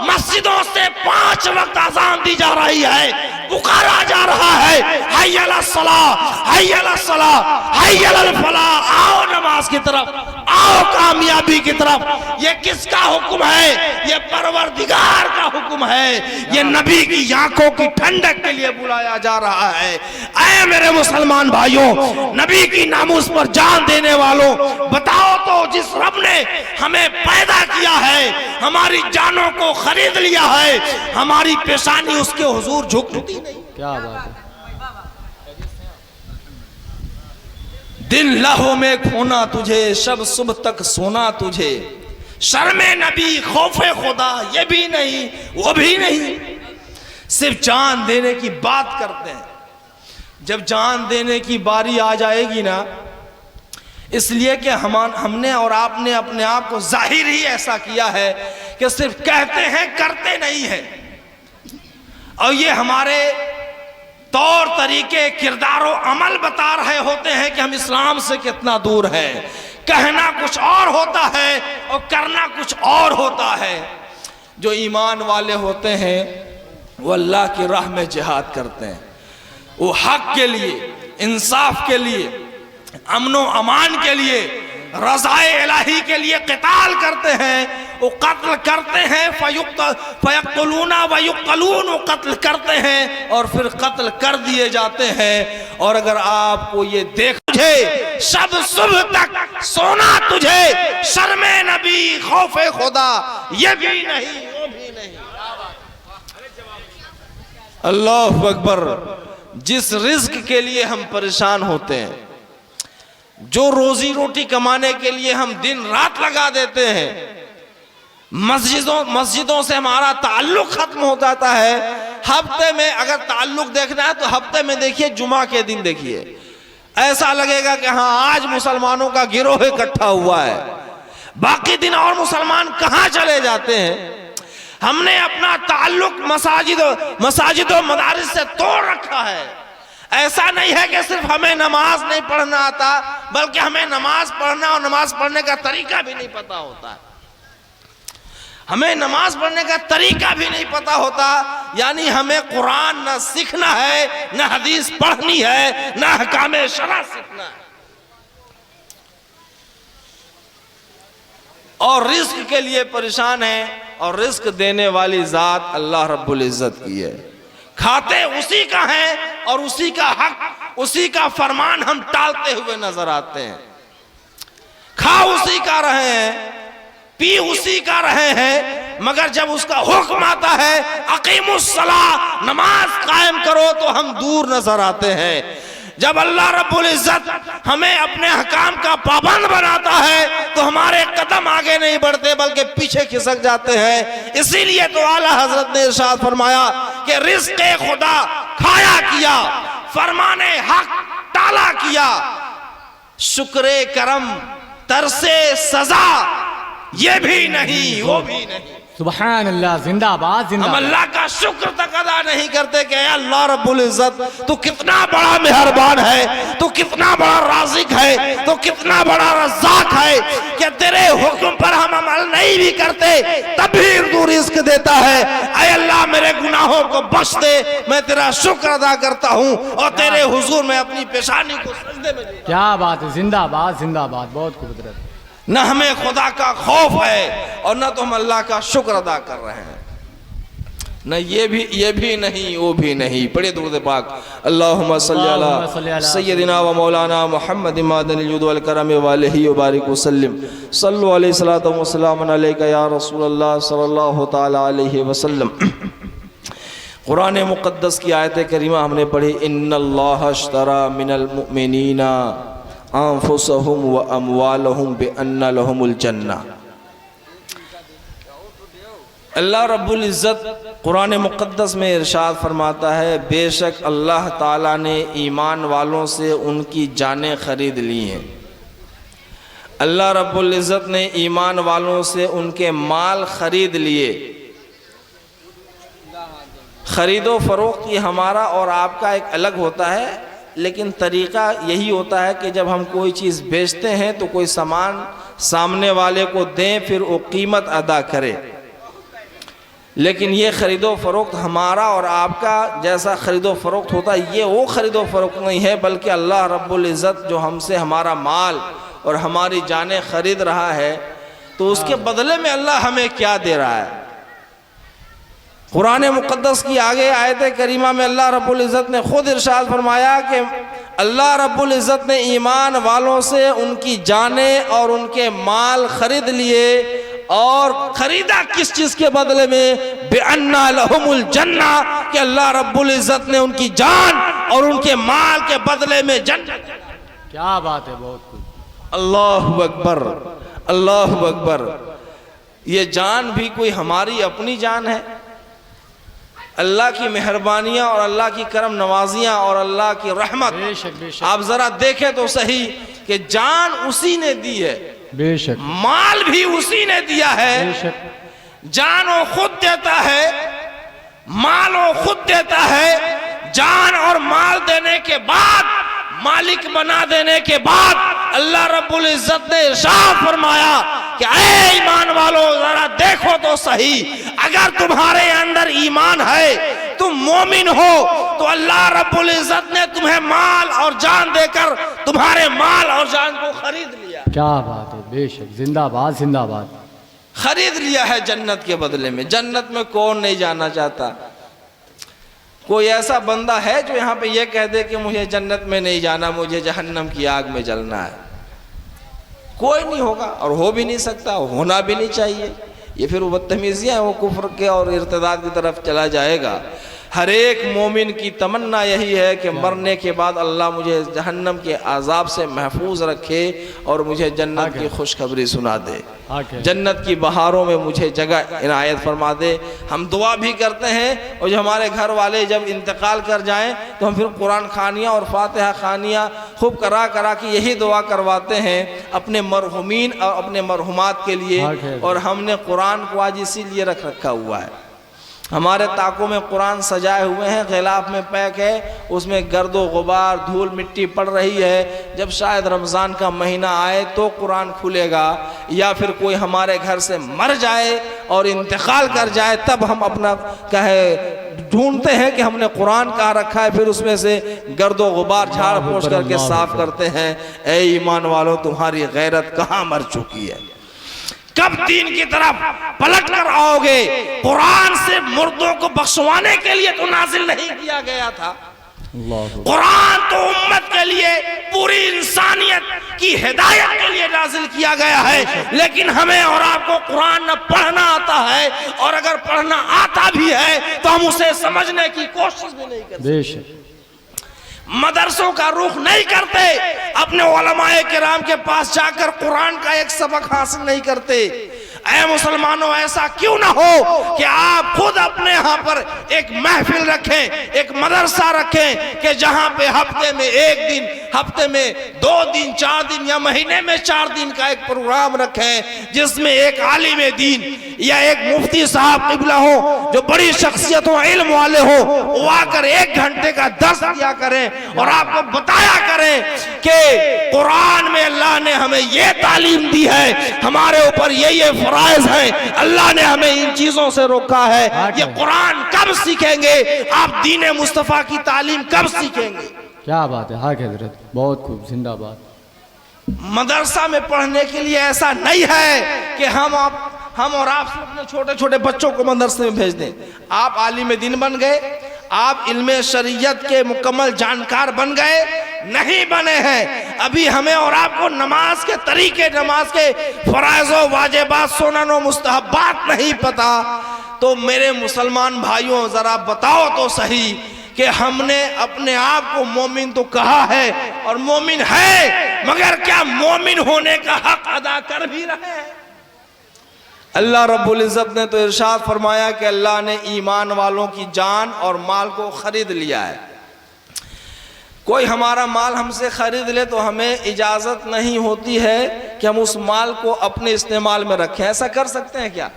S3: मस्जिदों से 5 वक्त अज़ान दी जा रही है, पुकारा जा रहा है, hayy ala सलाह, hayy ala सलाह, hayy ala फलाह, आओ नमाज की तरफ, आओ कामयाबी की तरफ। ये किसका हुक्म है? ये परवरदिगार का हुक्म है। ये नबी की आंखों की ठंडक के लिए बुलाया जा रहा है। ऐ मेरे मुसलमान भाइयों, नबी की नामूस पर जान देने वालों, बताओ तो, जिस रब ने हमें पैदा किया है, हमारी जानों को खरीद लिया है, हमारी पेशानी उसके हुजूर झुकती नहीं?
S2: क्या बात है।
S3: दिन लहू में खोना तुझे, शब सुबह तक सोना तुझे, शर्मे नबी खौफे खुदा ये भी नहीं, वो भी नहीं। सिर्फ जान देने की बात करते हैं। जब जान देने की बारी आ जाएगी ना, इसलिए कि हमने और आपने अपने आप को जाहिर ही ऐसा किया है कि सिर्फ कहते हैं करते नहीं हैं। और ये हमारे तौर तरीके किरदार और अमल बता रहे होते हैं कि हम इस्लाम से कितना दूर हैं। कहना कुछ और होता है और करना कुछ और होता है। जो ईमान वाले होते हैं वो अल्लाह की राह में जिहाद करते हैं, वो हक के लिए, इंसाफ के लिए, अमनो अमान के लिए, रज़ाए इलाही के लिए क़िताल करते हैं। वो कत्ल करते हैं, फयक़्तुलूना व युक़्तलून, वो कत्ल करते हैं और फिर कत्ल कर दिए जाते हैं। और अगर आपको ये देख, तुझे शब सुबह तक सोना, तुझे शर्मे नबी खौफे खुदा, ये भी नहीं वो भी नहीं। अल्लाह अकबर। जिस रिज़्क़ के लिए हम परेशान होते हैं, जो रोजी रोटी कमाने के लिए हम दिन रात लगा देते हैं, मस्जिदों से हमारा ताल्लुक खत्म हो जाता है। हफ्ते में अगर ताल्लुक देखना है तो हफ्ते में देखिए, जुमा के दिन देखिए, ऐसा लगेगा कि हाँ आज मुसलमानों का गिरोह इकट्ठा हुआ है। बाकी दिन और मुसलमान कहाँ चले जाते हैं। हमने अपना ताल्लुक मसाजिद और मदारिस से तोड़ रखा है। ऐसा नहीं है कि सिर्फ हमें नमाज नहीं पढ़ना आता, बल्कि हमें नमाज पढ़ना और नमाज पढ़ने का तरीका भी नहीं पता होता है। हमें नमाज पढ़ने का तरीका भी नहीं पता होता, यानी हमें कुरान न सीखना है, न हदीस पढ़नी है, न हकामे शरा सीखना है। और रिस्क के लिए परेशान है, और रिस्क देने वाली जात अल्लाह रब्बुल इज्जत की है। खाते उसी का है और उसी का हक, उसी का फरमान हम टालते हुए नजर आते हैं। खा उसी का रहे हैं, पी उसी का रहे हैं, मगर जब उसका हुक्म आता है अकीमुस्सलाह, नमाज कायम करो, तो हम दूर नजर आते हैं। जब अल्लाह रब्बुल इज्जत हमें अपने हकाम का पाबंद बनाता है तो हमारे कदम आगे नहीं बढ़ते बल्कि पीछे खिसक जाते हैं। इसीलिए तो आला हजरत ने इरशाद फरमाया कि रिज़्क़े खुदा खाया किया, फरमाने हक टाला किया, शुक्रे करम तरसे सजा, ये भी नहीं वो भी नहीं।
S2: सुभान अल्लाह, जिंदाबाद
S3: हम
S2: जिंदाबाद।
S3: अल्लाह का शुक्र तक अदा नहीं करते कि अल्लाह रब्बुल इज्जत तू कितना बड़ा मेहरबान है, तू कितना बड़ा राज़िक है, तू कितना बड़ा रज़्ज़ाक़ है कि तेरे हुक्म पर हम अमल नहीं भी करते तब भी तू रिज़्क़ देता है। ऐ अल्लाह मेरे गुनाहों को बख्श दे, मैं तेरा शुक्र अदा करता हूँ और तेरे हुजूर में अपनी पेशानी को सजदे में।
S2: क्या बात है, जिंदाबाद जिंदाबाद, बहुत खूबसूरत।
S3: न हमें खुदा का खौफ है और न तो हम अल्लाह का शुक्र अदा कर रहे हैं। न ये भी नहीं वो भी नहीं। पढ़े दुरूद पाक, अल्लाहुम्मा सल्ली अला सय्यदिना व मौलाना मुहम्मद मादनिल जुद वल करम व अलैहि व बारिक व सल्लिम, सल्लु अलैहि सलातु व सलाम अलैका या रसूलल्लाह सल्लल्लाहु तआला अलैहि वसल्लम। कुरान मुक़द्दस की आयत करीमा हमने पढ़ी, इन्नल्लाह अश्तरा मिनल मुमिनीना अनफुसहुम व अमवालहुम बिअन्ना लहुमुल जन्ना। अल्लाह रब्बुल इज़्ज़त कुरान मुक़द्दस में इरशाद फरमाता है, बेशक अल्लाह ताला ने ईमान वालों से उनकी जानें खरीद ली हैं। अल्लाह रब्बुल इज़्ज़त ने ईमान वालों से उनके माल खरीद लिए। ख़रीदो फ़रोख्त की हमारा और आपका एक अलग होता है, लेकिन तरीक़ा यही होता है कि जब हम कोई चीज़ बेचते हैं तो कोई सामान सामने वाले को दें, फिर वो कीमत अदा करे। लेकिन ये ख़रीदो फ़रोख्त हमारा और आपका जैसा ख़रीदो फ़रोख्त होता है, ये वो ख़रीदो फ़रोख्त नहीं है, बल्कि अल्लाह रब्बुल इज़्ज़त जो हमसे हमारा माल और हमारी जानें ख़रीद रहा है, तो उसके बदले में अल्लाह हमें क्या दे रहा है। कुरान मुक़द्दस की आगे आयत करीमा में अल्लाह रब्बुल इज़्ज़त ने खुद इरशाद फरमाया कि अल्लाह रब्बुल इज़्ज़त ने ईमान वालों से उनकी जानें और उनके माल खरीद लिए, और ख़रीदा किस चीज़ के बदले में, बिअन्ना लहुमुल जन्ना, कि अल्लाह रब्बुल इज़्ज़त ने उनकी जान और उनके माल के बदले में जन्नत।
S2: क्या बात है, बहुत खूब।
S3: अल्लाहु अकबर, अल्लाहु अकबर। ये जान भी कोई हमारी अपनी जान है, अल्लाह की मेहरबानियाँ और अल्लाह की करम नवाजियाँ और अल्लाह की रहमत।
S2: बेशक बेशक
S3: आप ज़रा देखें तो सही कि जान उसी ने दी है,
S2: बेशक
S3: माल भी उसी ने दिया है।
S2: बेशक
S3: जान वो खुद देता है, माल वो खुद देता है। जान और माल देने के बाद, मालिक बना देने के बाद अल्लाह रब्बुल इज्जत ने इरशाद फरमाया कि ऐ ईमान वालों जरा देखो तो सही, अगर तुम्हारे अंदर ईमान है, तुम मोमिन हो, तो अल्लाह रब्बुल इज्जत ने तुम्हें माल और जान देकर तुम्हारे माल और जान को खरीद लिया।
S2: क्या बात है, बेशक जिंदाबाद जिंदाबाद।
S3: खरीद लिया है जन्नत के बदले में। जन्नत में कौन नहीं जाना चाहता? कोई ऐसा बंदा है जो यहाँ पे ये कह दे कि मुझे जन्नत में नहीं जाना, मुझे जहन्नम की आग में जलना है? कोई नहीं होगा और हो भी नहीं सकता, होना भी नहीं चाहिए। ये फिर वो बदतमीजियाँ हैं, वो कुफ्र के और इर्तिदाद की तरफ चला जाएगा। हर एक मोमिन की तमन्ना यही है कि मरने के बाद अल्लाह मुझे जहन्नम के अजाब से महफूज रखे और मुझे जन्नत की खुशखबरी सुना दे, जन्नत की बहारों में मुझे जगह इनायत फरमा दे। हम दुआ भी करते हैं और जो हमारे घर वाले जब इंतकाल कर जाएं तो हम फिर कुरान खानियाँ और फातिहा खानियाँ खूब करा करा के यही दुआ करवाते हैं अपने मरहुमीन और अपने मरहुमात के लिए। और हमने कुरान को आज इसीलिए रख रखा हुआ है, हमारे ताकों में कुरान सजाए हुए हैं, गिलाफ में पैक है, उसमें गर्दो गुबार धूल मिट्टी पड़ रही है। जब शायद रमज़ान का महीना आए तो कुरान खुलेगा, या फिर कोई हमारे घर से मर जाए और इंतकाल कर जाए तब हम अपना कहे ढूंढते हैं कि हमने कुरान कहाँ रखा है, फिर उसमें से गर्दो गुबार झाड़ पोंछ करके साफ करते हैं। ऐ ईमान वालों, तुम्हारी गैरत कहाँ मर चुकी है? कब दीन की तरफ पलट कर आओगे? कुरान से मुर्दों को बख्शवाने के लिए तो नाजिल नहीं किया गया था। कुरान तो उम्मत के लिए, पूरी इंसानियत की हिदायत के लिए नाजिल किया गया है। लेकिन हमें और आपको कुरान न पढ़ना आता है, और अगर पढ़ना आता भी है तो हम उसे समझने की कोशिश भी नहीं करते, मदरसों का रुख नहीं करते, अपने उलमाए किराम के पास जाकर कुरान का एक सबक हासिल नहीं करते। ऐ मुसलमानों, ऐसा क्यों ना हो कि आप खुद अपने यहाँ पर एक महफिल रखें, एक मदरसा रखें कि जहाँ पे हफ्ते में एक दिन, हफ्ते में 2 दिन, 4 दिन या महीने में 4 दिन का एक प्रोग्राम रखें, जिसमें एक आलिम दीन या एक मुफ्ती साहब क़िबला हो जो बड़ी शख्सियत हो, इल्म वाले हो, वो आकर 1 घंटे का दर्स दिया करें और आपको बताया करें कि कुरान में अल्लाह ने हमें ये तालीम दी है, हमारे ऊपर ये फराइज है, अल्लाह ने हमें इन चीजों से रोका है। ये कुरान कब सीखेंगे आप? दीन मुस्तफ़ा की तालीम कब सीखेंगे?
S2: क्या बात है, हाँ हजरत, बहुत खूब, जिंदाबाद।
S3: मदरसा में पढ़ने के लिए ऐसा नहीं है कि हम और आप सब अपने छोटे छोटे बच्चों को मदरसे में भेज दें। आप आलिम दीन बन गए, आप इल्मे शरीयत के मुकम्मल जानकार बन गए? नहीं बने हैं। अभी हमें और आपको नमाज के तरीके, नमाज के फराइज़, वाजिबात, सुनन और मुस्तहब्बात नहीं पता। तो मेरे मुसलमान भाइयों, जरा बताओ तो सही कि हमने अपने आप को मोमिन तो कहा है और मोमिन है, मगर क्या मोमिन होने का हक अदा कर भी रहे हैं? अल्लाह रब्बुल इज़्ज़त ने तो इरशाद फरमाया कि अल्लाह ने ईमान वालों की जान और माल को ख़रीद लिया है। कोई हमारा माल हमसे ख़रीद ले तो हमें इजाज़त नहीं होती है कि हम उस माल को अपने इस्तेमाल में रखें। ऐसा कर सकते हैं क्या?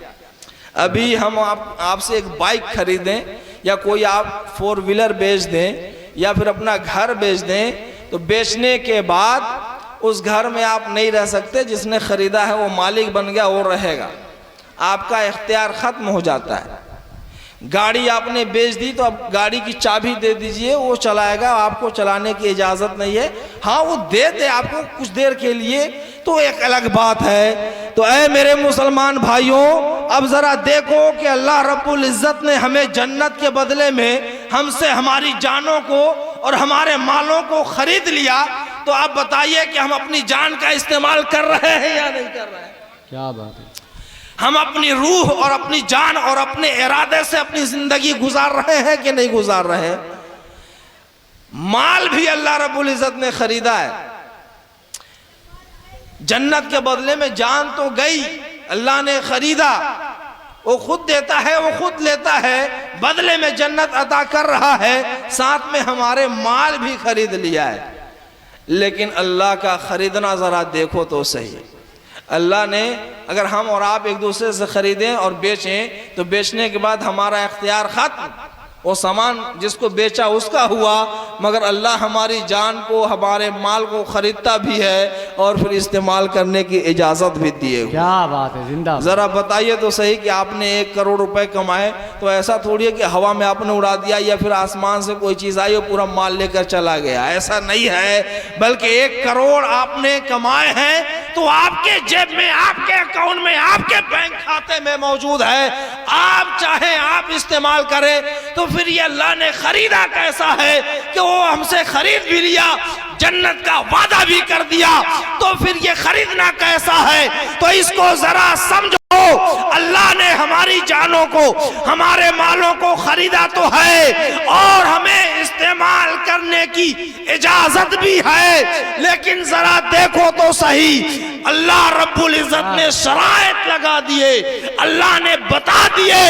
S3: अभी हम आपसे एक बाइक खरीदें या कोई आप 4 व्हीलर बेच दें या फिर अपना घर बेच दें, तो बेचने के बाद उस घर में आप नहीं रह सकते। जिसने ख़रीदा है वो मालिक बन गया, वो रहेगा, आपका इख्तियार ख़त्म हो जाता है। गाड़ी आपने बेच दी तो अब गाड़ी की चाबी दे दीजिए, वो चलाएगा, आपको चलाने की इजाज़त नहीं है। हाँ, वो दे दे आपको कुछ देर के लिए तो एक अलग बात है। तो ऐ मेरे मुसलमान भाइयों, अब ज़रा देखो कि अल्लाह रब्बुल इज़्ज़त ने हमें जन्नत के बदले में हमसे हमारी जानों को और हमारे मालों को ख़रीद लिया। तो आप बताइए कि हम अपनी जान का इस्तेमाल कर रहे हैं या नहीं कर रहे हैं?
S2: क्या बात है।
S3: हम अपनी रूह और अपनी जान और अपने इरादे से अपनी जिंदगी गुजार रहे हैं कि नहीं गुजार रहे हैं? माल भी अल्लाह रब्बुल इज़्ज़त ने खरीदा है। जन्नत के बदले में जान तो गई, अल्लाह ने खरीदा, वो खुद देता है, वो खुद लेता है, बदले में जन्नत अता कर रहा है, साथ में हमारे माल भी खरीद लिया है। लेकिन अल्लाह का खरीदना ज़रा देखो तो सही। अल्लाह ने अगर हम और आप एक दूसरे से खरीदें और बेचें तो बेचने के बाद हमारा इख्तियार खत्म, वो सामान जिसको बेचा उसका हुआ, मगर अल्लाह हमारी जान को, हमारे माल को खरीदता भी है और फिर इस्तेमाल करने की इजाज़त भी दिए हुए।
S2: क्या बात है, जिंदा।
S3: ज़रा बताइए तो सही कि आपने 1 करोड़ रुपए कमाए तो ऐसा थोड़ी है कि हवा में आपने उड़ा दिया या फिर आसमान से कोई चीज़ आई और पूरा माल लेकर चला गया, ऐसा नहीं है। बल्कि 1 करोड़ आपने कमाए हैं तो आपके जेब में, आपके अकाउंट में, आपके बैंक खाते में मौजूद है। आप चाहें आप इस्तेमाल करें तो फिर ये अल्लाह ने खरीदा कैसा है कि वो हमसे खरीद भी लिया, जन्नत का वादा भी कर दिया, तो फिर ये खरीदना कैसा है? तो इसको जरा समझो। अल्लाह ने हमारी जानों को, हमारे मालों को खरीदा तो है और हमें इस्तेमाल करने की इजाजत भी है, लेकिन जरा देखो तो सही, अल्लाह रब्बुल इज्जत ने शराइत लगा दिए, अल्लाह ने बता दिए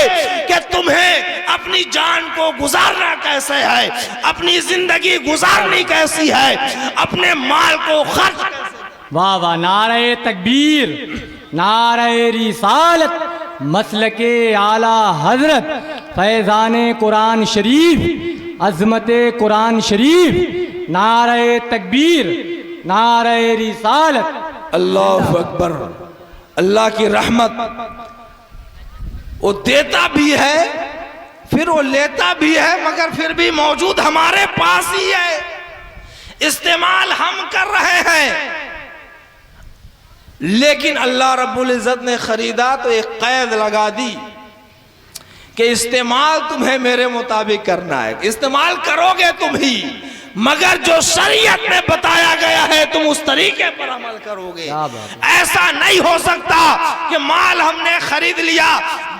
S3: कि तुम्हें अपनी जान को गुजारना कैसे है, अपनी जिंदगी गुजारनी कैसी है, अपने माल को खर्च कैसे।
S2: वाह वाह, नारे तकबीर, नारे रिसालत, मसलके आला हजरत, फैज़ाने कुरान शरीफ, अज़मते कुरान शरीफ, नारे तकबीर, नारे रिसालत।
S3: अल्लाह अकबर। अल्लाह की रहमत, वो देता भी है फिर वो लेता भी है, मगर फिर भी मौजूद हमारे पास ही है, इस्तेमाल हम कर रहे हैं। लेकिन अल्लाह रब्बुल इज़्ज़त ने खरीदा तो एक कैद लगा दी कि इस्तेमाल तुम्हें मेरे मुताबिक करना है, इस्तेमाल करोगे तुम ही, मगर जो शरीयत में बताया गया है तुम उस तरीके पर अमल करोगे। ऐसा नहीं हो सकता कि माल हमने खरीद लिया,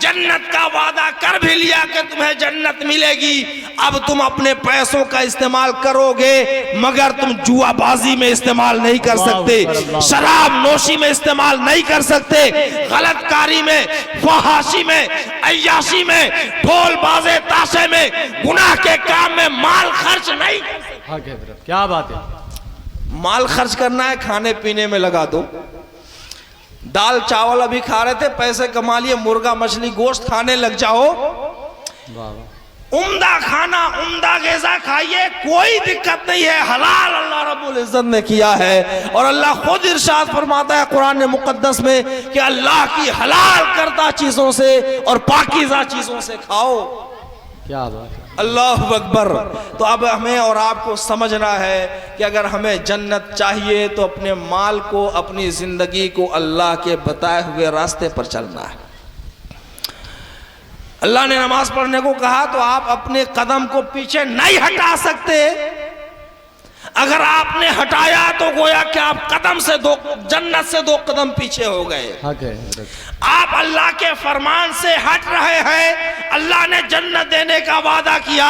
S3: जन्नत का वादा कर भी लिया कि तुम्हें जन्नत मिलेगी, अब तुम अपने पैसों का इस्तेमाल करोगे मगर तुम जुआबाजी में इस्तेमाल नहीं कर सकते, शराब नोशी में इस्तेमाल नहीं कर सकते, गलतकारी में, फहाशी में, अय्याशी में, ढोल बाजे ताशे में, गुनाह के काम में माल खर्च नहीं कर सकते।
S2: क्या बात है।
S3: माल खर्च करना है, खाने पीने में लगा दो। दाल चावल अभी खा रहे थे, पैसे कमा लिए, मुर्गा मछली गोश्त खाने लग जाओ। उम्दा खाना, उम्दा ग़िज़ा खाइए, कोई दिक्कत नहीं है, हलाल अल्लाह रब्बुल इज़्ज़त ने किया है। और अल्लाह खुद इरशाद फरमाता है कुरान मुक़द्दस में कि अल्लाह की हलाल करदा चीजों से और पाकीज़ा चीजों से खाओ।
S2: क्या बात है,
S3: अल्लाह अकबर। तो अब हमें और आपको समझना है कि अगर हमें जन्नत चाहिए तो अपने माल को, अपनी ज़िंदगी को अल्लाह के बताए हुए रास्ते पर चलना है। अल्लाह ने नमाज पढ़ने को कहा तो आप अपने कदम को पीछे नहीं हटा सकते। अगर आपने हटाया तो गोया कि आप कदम से जन्नत से 2 कदम पीछे हो गए। आप अल्लाह के फरमान से हट रहे हैं। अल्लाह ने जन्नत देने का वादा किया,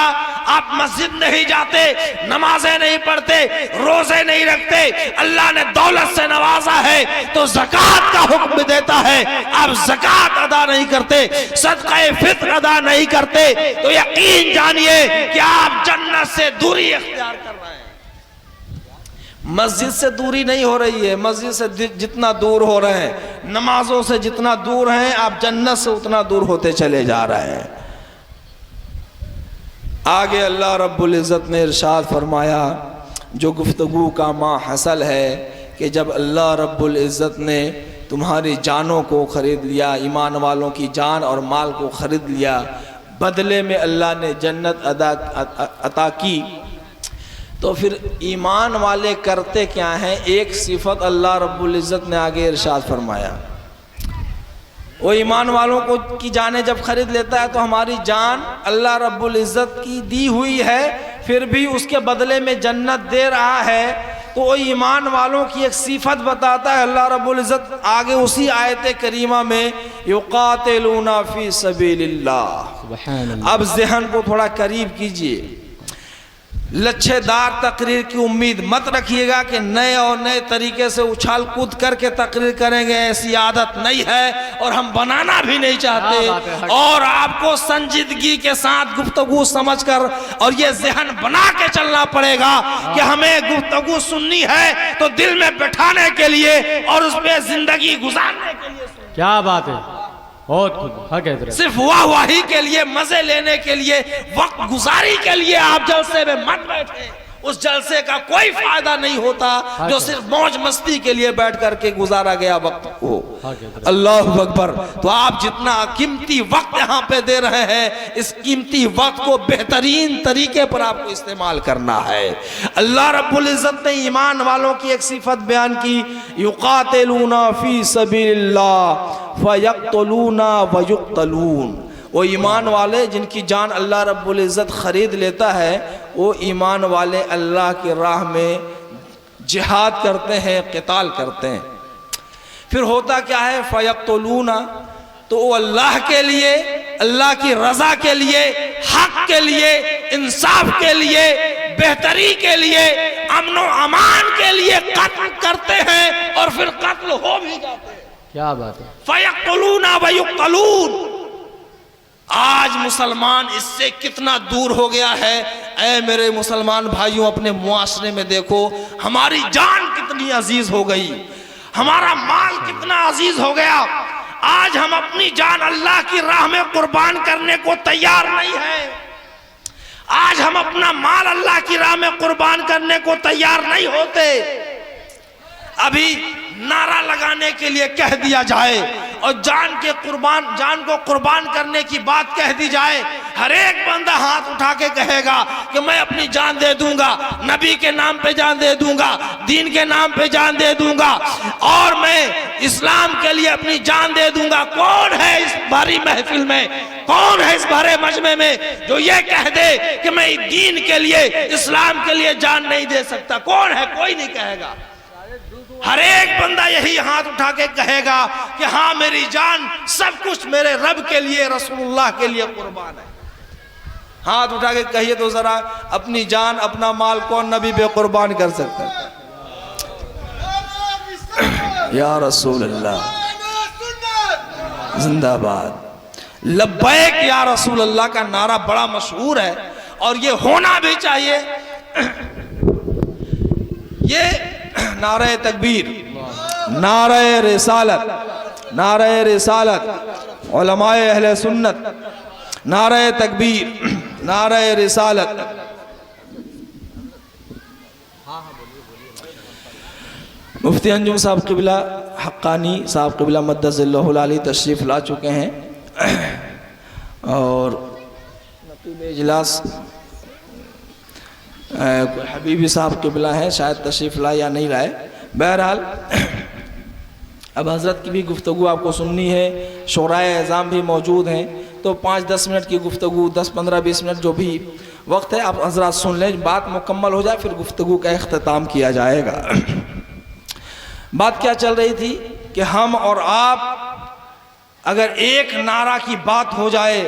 S3: आप मस्जिद नहीं जाते, नमाजें नहीं पढ़ते, रोजे नहीं रखते, अल्लाह ने दौलत से नवाजा है तो ज़कात का हुक्म देता है, आप ज़कात अदा नहीं करते, सदक़े फित्र अदा नहीं करते, तो यकीन जानिए कि आप जन्नत से दूरी इख्तियार कर रहे हैं। मस्जिद से दूरी नहीं हो रही है, मस्जिद से जितना दूर हो रहे हैं, नमाजों से जितना दूर हैं, आप जन्नत से उतना दूर होते चले जा रहे हैं। आगे अल्लाह रब्बुल इज़्ज़त ने इरशाद फरमाया, जो गुफ्तगू का माहसल है कि जब अल्लाह रब्बुल इज़्ज़त ने तुम्हारी जानों को ख़रीद लिया, ईमान वालों की जान और माल को ख़रीद लिया, बदले में अल्लाह ने जन्नत अता की, तो फिर ईमान वाले करते क्या हैं? एक सिफत अल्लाह रब्बुल इज़्ज़त ने आगे इरशाद फरमाया, वो ईमान वालों को की जाने जब खरीद लेता है तो हमारी जान अल्लाह रब्बुल इज़्ज़त की दी हुई है, फिर भी उसके बदले में जन्नत दे रहा है। तो वो ईमान वालों की एक सिफत बताता है अल्लाह रब्बुल इज़्ज़त आगे उसी आयत करीमा में, युक़ातिलूना फ़ी सबीलिल्लाह। अब ज़हन को थोड़ा करीब कीजिए। लच्छेदार तकरीर की उम्मीद मत रखिएगा कि नए और नए तरीके से उछाल कूद करके तकरीर करेंगे, ऐसी आदत नहीं है और हम बनाना भी नहीं चाहते। और आपको संजीदगी के साथ गुफ्तगू समझकर और ये ज़हन बना के चलना पड़ेगा कि हमें गुफ्तगू सुननी है तो दिल में बैठाने के लिए और उस पर जिंदगी गुजारने के लिए।
S2: क्या बात है, बहुत खूब हक है।
S3: सिर्फ वाहवाही के लिए, मजे लेने के लिए, वक्त गुजारी के लिए आप जलसे में मत बैठे। उस जलसे का कोई फायदा नहीं होता जो सिर्फ मौज मस्ती के लिए बैठ करके गुजारा गया वक्त को। अल्लाह अकबर। तो आप जितना कीमती वक्त यहाँ पे दे रहे हैं, इस कीमती वक्त को बेहतरीन तरीके पर आपको इस्तेमाल करना है। अल्लाह रब्बुल इज्जत ने ईमान वालों की एक सिफत बयान की, युकातिलूना फी सबीलिल्लाह फयक्तुलूना वयुक्तलून। वो ईमान वाले जिनकी जान अल्लाह रब्बुल इज़्ज़त ख़रीद लेता है, वो ईमान वाले अल्लाह की राह में जिहाद करते हैं, क़िताल करते हैं। फिर होता क्या है, फ़यक़्तुलूना, तो वो अल्लाह के लिए, अल्लाह की रज़ा के लिए, हक़ के लिए, इंसाफ के लिए, बेहतरी के लिए, अमन व अमान के लिए कत्ल करते हैं और फिर कत्ल हो भी जाते हैं।
S2: क्या बात है।
S3: फ़यक़्तुलूना वयुक़्तलून। आज मुसलमान इससे कितना दूर हो गया है। ऐ मेरे मुसलमान भाइयों, अपने मुआशरे में देखो, हमारी जान कितनी अजीज हो गई, हमारा माल कितना अजीज हो गया। आज हम अपनी जान अल्लाह की राह में कुर्बान करने को तैयार नहीं है। आज हम अपना माल अल्लाह की राह में कुर्बान करने को तैयार नहीं होते। अभी नारा लगाने के लिए कह दिया जाए और जान को कुर्बान करने की बात कह दी जाए, हर एक बंदा हाथ उठा के कहेगा कि मैं अपनी जान दे दूंगा, नबी के नाम पे जान दे दूंगा, दीन के नाम पे जान दे दूंगा और मैं इस्लाम के लिए अपनी जान दे दूंगा। कौन है इस भारी महफिल में, कौन है इस भरे मजमे में जो ये कह दे कि मैं दीन के लिए, इस्लाम के लिए जान नहीं दे सकता? कौन है? कोई नहीं कहेगा। हर एक बंदा यही हाथ उठा के कहेगा कि हाँ, मेरी जान सब कुछ मेरे रब के लिए, रसूलुल्लाह के लिए कुर्बान है। हाथ उठा के कहिए तो जरा, अपनी जान, अपना माल कौन नबी पे कुर्बान कर सकता है? या रसूलुल्लाह जिंदाबाद। लब्बैक या रसूलुल्लाह का नारा बड़ा मशहूर है और ये होना भी चाहिए। ये नारे तकबीर, नारे रिसालत, नारे रिसालत, उलमाए अहले सुन्नत, नारे तकबीर, नारे रिसालत। मुफ्ती अंजुम साहब क़िबला हक्कानी साहब क़िबला मद्दज़िल्लहुल आली तशरीफ़ ला चुके हैं और नक़ीब इजलास हबीबी साहब क़िबला हैं, शायद तशरीफ़ लाए या नहीं लाए। बहरहाल अब हज़रत की भी गुफ्तगू आपको सुननी है, शोराए एज़ाम भी मौजूद हैं, तो 5-10 मिनट की गुफ्तगू, 10-15-20 मिनट जो भी वक्त है आप हज़रात सुन लें, बात मुकम्मल हो जाए फिर गुफ्तगू का इख्तिताम किया जाएगा। बात क्या चल रही थी कि हम और आप अगर एक नारा की बात हो जाए,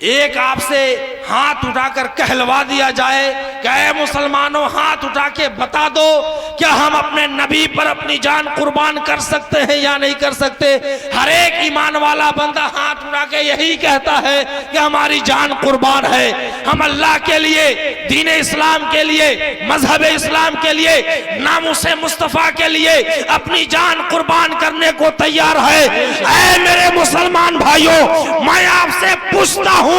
S3: एक आपसे हाथ उठाकर कहलवा दिया जाए कि ऐ मुसलमानों, हाथ उठा के बता दो क्या हम अपने नबी पर अपनी जान कुर्बान कर सकते हैं या नहीं कर सकते? हर एक ईमान वाला बंदा हाथ उठा के यही कहता है कि हमारी जान कुर्बान है, हम अल्लाह के लिए, दीन इस्लाम के लिए, मजहब इस्लाम के लिए, नामुसे मुस्तफ़ा के लिए अपनी जान कुर्बान करने को तैयार है। ऐ मेरे मुसलमान भाइयों, मैं आपसे पूछता हूं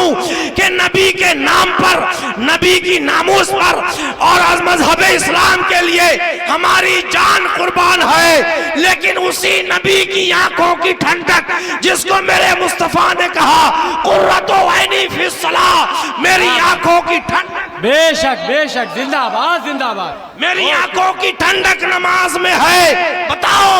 S3: कि नबी के नाम पर, नबी की नामूस पर और मजहब इस्लाम के लिए हमारी जान कुर्बान है, लेकिन उसी नबी की आंखों की ठंडक जिसको मेरे मुस्तफा ने कहा कुर्रतु ऐनी फी सलाह, मेरी आंखों की ठंडक,
S2: बेशक बेशक, जिंदाबाद जिंदाबाद,
S3: मेरी आंखों की ठंडक नमाज में है। बताओ,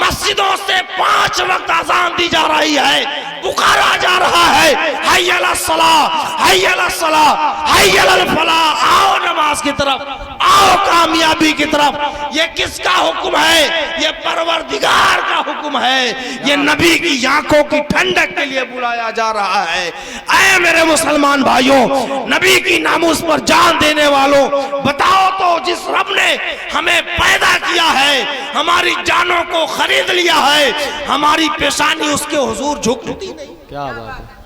S3: मस्जिदों से 5 वक्त अज़ान दी जा रही है, पुकारा जा रहा है, हय्या अला सलाह, हय्या अला सलाह, हय्या अल फलाह, आओ नमाज की तरफ, आओ कामयाबी की तरफ। ये किसका हुक्म है? ये परवरदिगार का हुक्म है। ये नबी की आंखों की ठंडक के लिए बुलाया जा रहा है। ऐ मेरे मुसलमान भाइयों, नबी की नामूस पर जान देने वालों, बताओ तो जिस रब ने हमें पैदा किया है, हमारी जानों को खरीद लिया है, हमारी पेशानी उसके हुजूर झुकती नहीं?
S2: क्या बात है।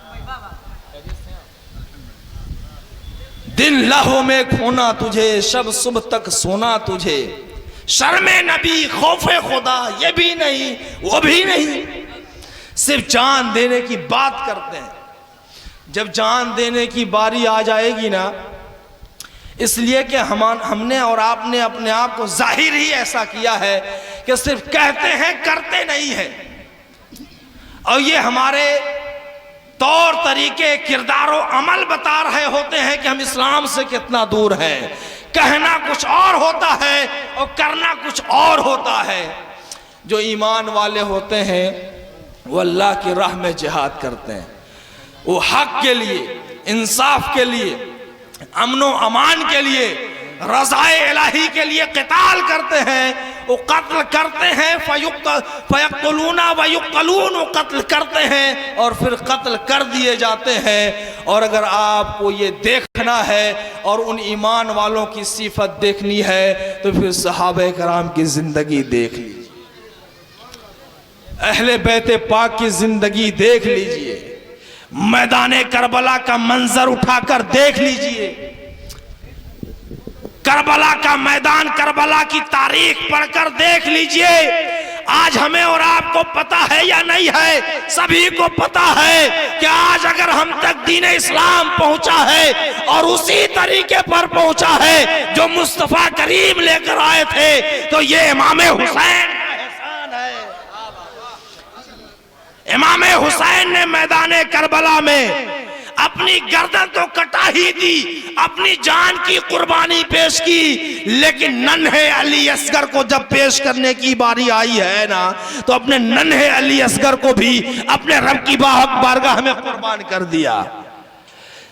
S3: दिन लहू में खोना तुझे, शब सुबह तक सोना तुझे, शर्मे नबी खौफे खुदा ये भी नहीं वो भी नहीं, सिर्फ जान देने की बात करते हैं। जब जान देने की बारी आ जाएगी ना, इसलिए कि हमने और आपने अपने आप को जाहिर ही ऐसा किया है कि सिर्फ कहते हैं करते नहीं हैं। और ये हमारे तौर तरीके किरदारों अमल बता रहे होते हैं कि हम इस्लाम से कितना दूर हैं। कहना कुछ और होता है और करना कुछ और होता है। जो ईमान वाले होते हैं वो अल्लाह की राह में जिहाद करते हैं, वो हक के लिए, इंसाफ के लिए, अमनो अमान के लिए, रज़ाए इलाही के लिए क़िताल करते हैं। वो कत्ल करते हैं, फयक़्तुलूना व युक़्तलून, वो कत्ल करते हैं और फिर कत्ल कर दिए जाते हैं। और अगर आपको ये देखना है और उन ईमान वालों की सिफत देखनी है तो फिर सहाबे कराम की ज़िंदगी देख लीजिए, अहले बैते पाक की ज़िंदगी देख लीजिए, मैदान करबला का मंजर उठाकर देख लीजिए, करबला का मैदान, करबला की तारीख पढ़कर देख लीजिए। आज हमें और आपको पता है या नहीं है? सभी को पता है कि आज अगर हम तक दीन इस्लाम पहुंचा है और उसी तरीके पर पहुंचा है जो मुस्तफा करीम लेकर आए थे, तो ये इमाम हुसैन का एहसान है। इमाम हुसैन ने मैदान करबला में अपनी गर्दन तो कटा ही दी, अपनी जान की कुर्बानी पेश की, लेकिन नन्हे अली असगर को जब पेश करने की बारी आई है ना, तो अपने नन्हे अली असगर को भी अपने रब की बारगाह में कुर्बान कर दिया।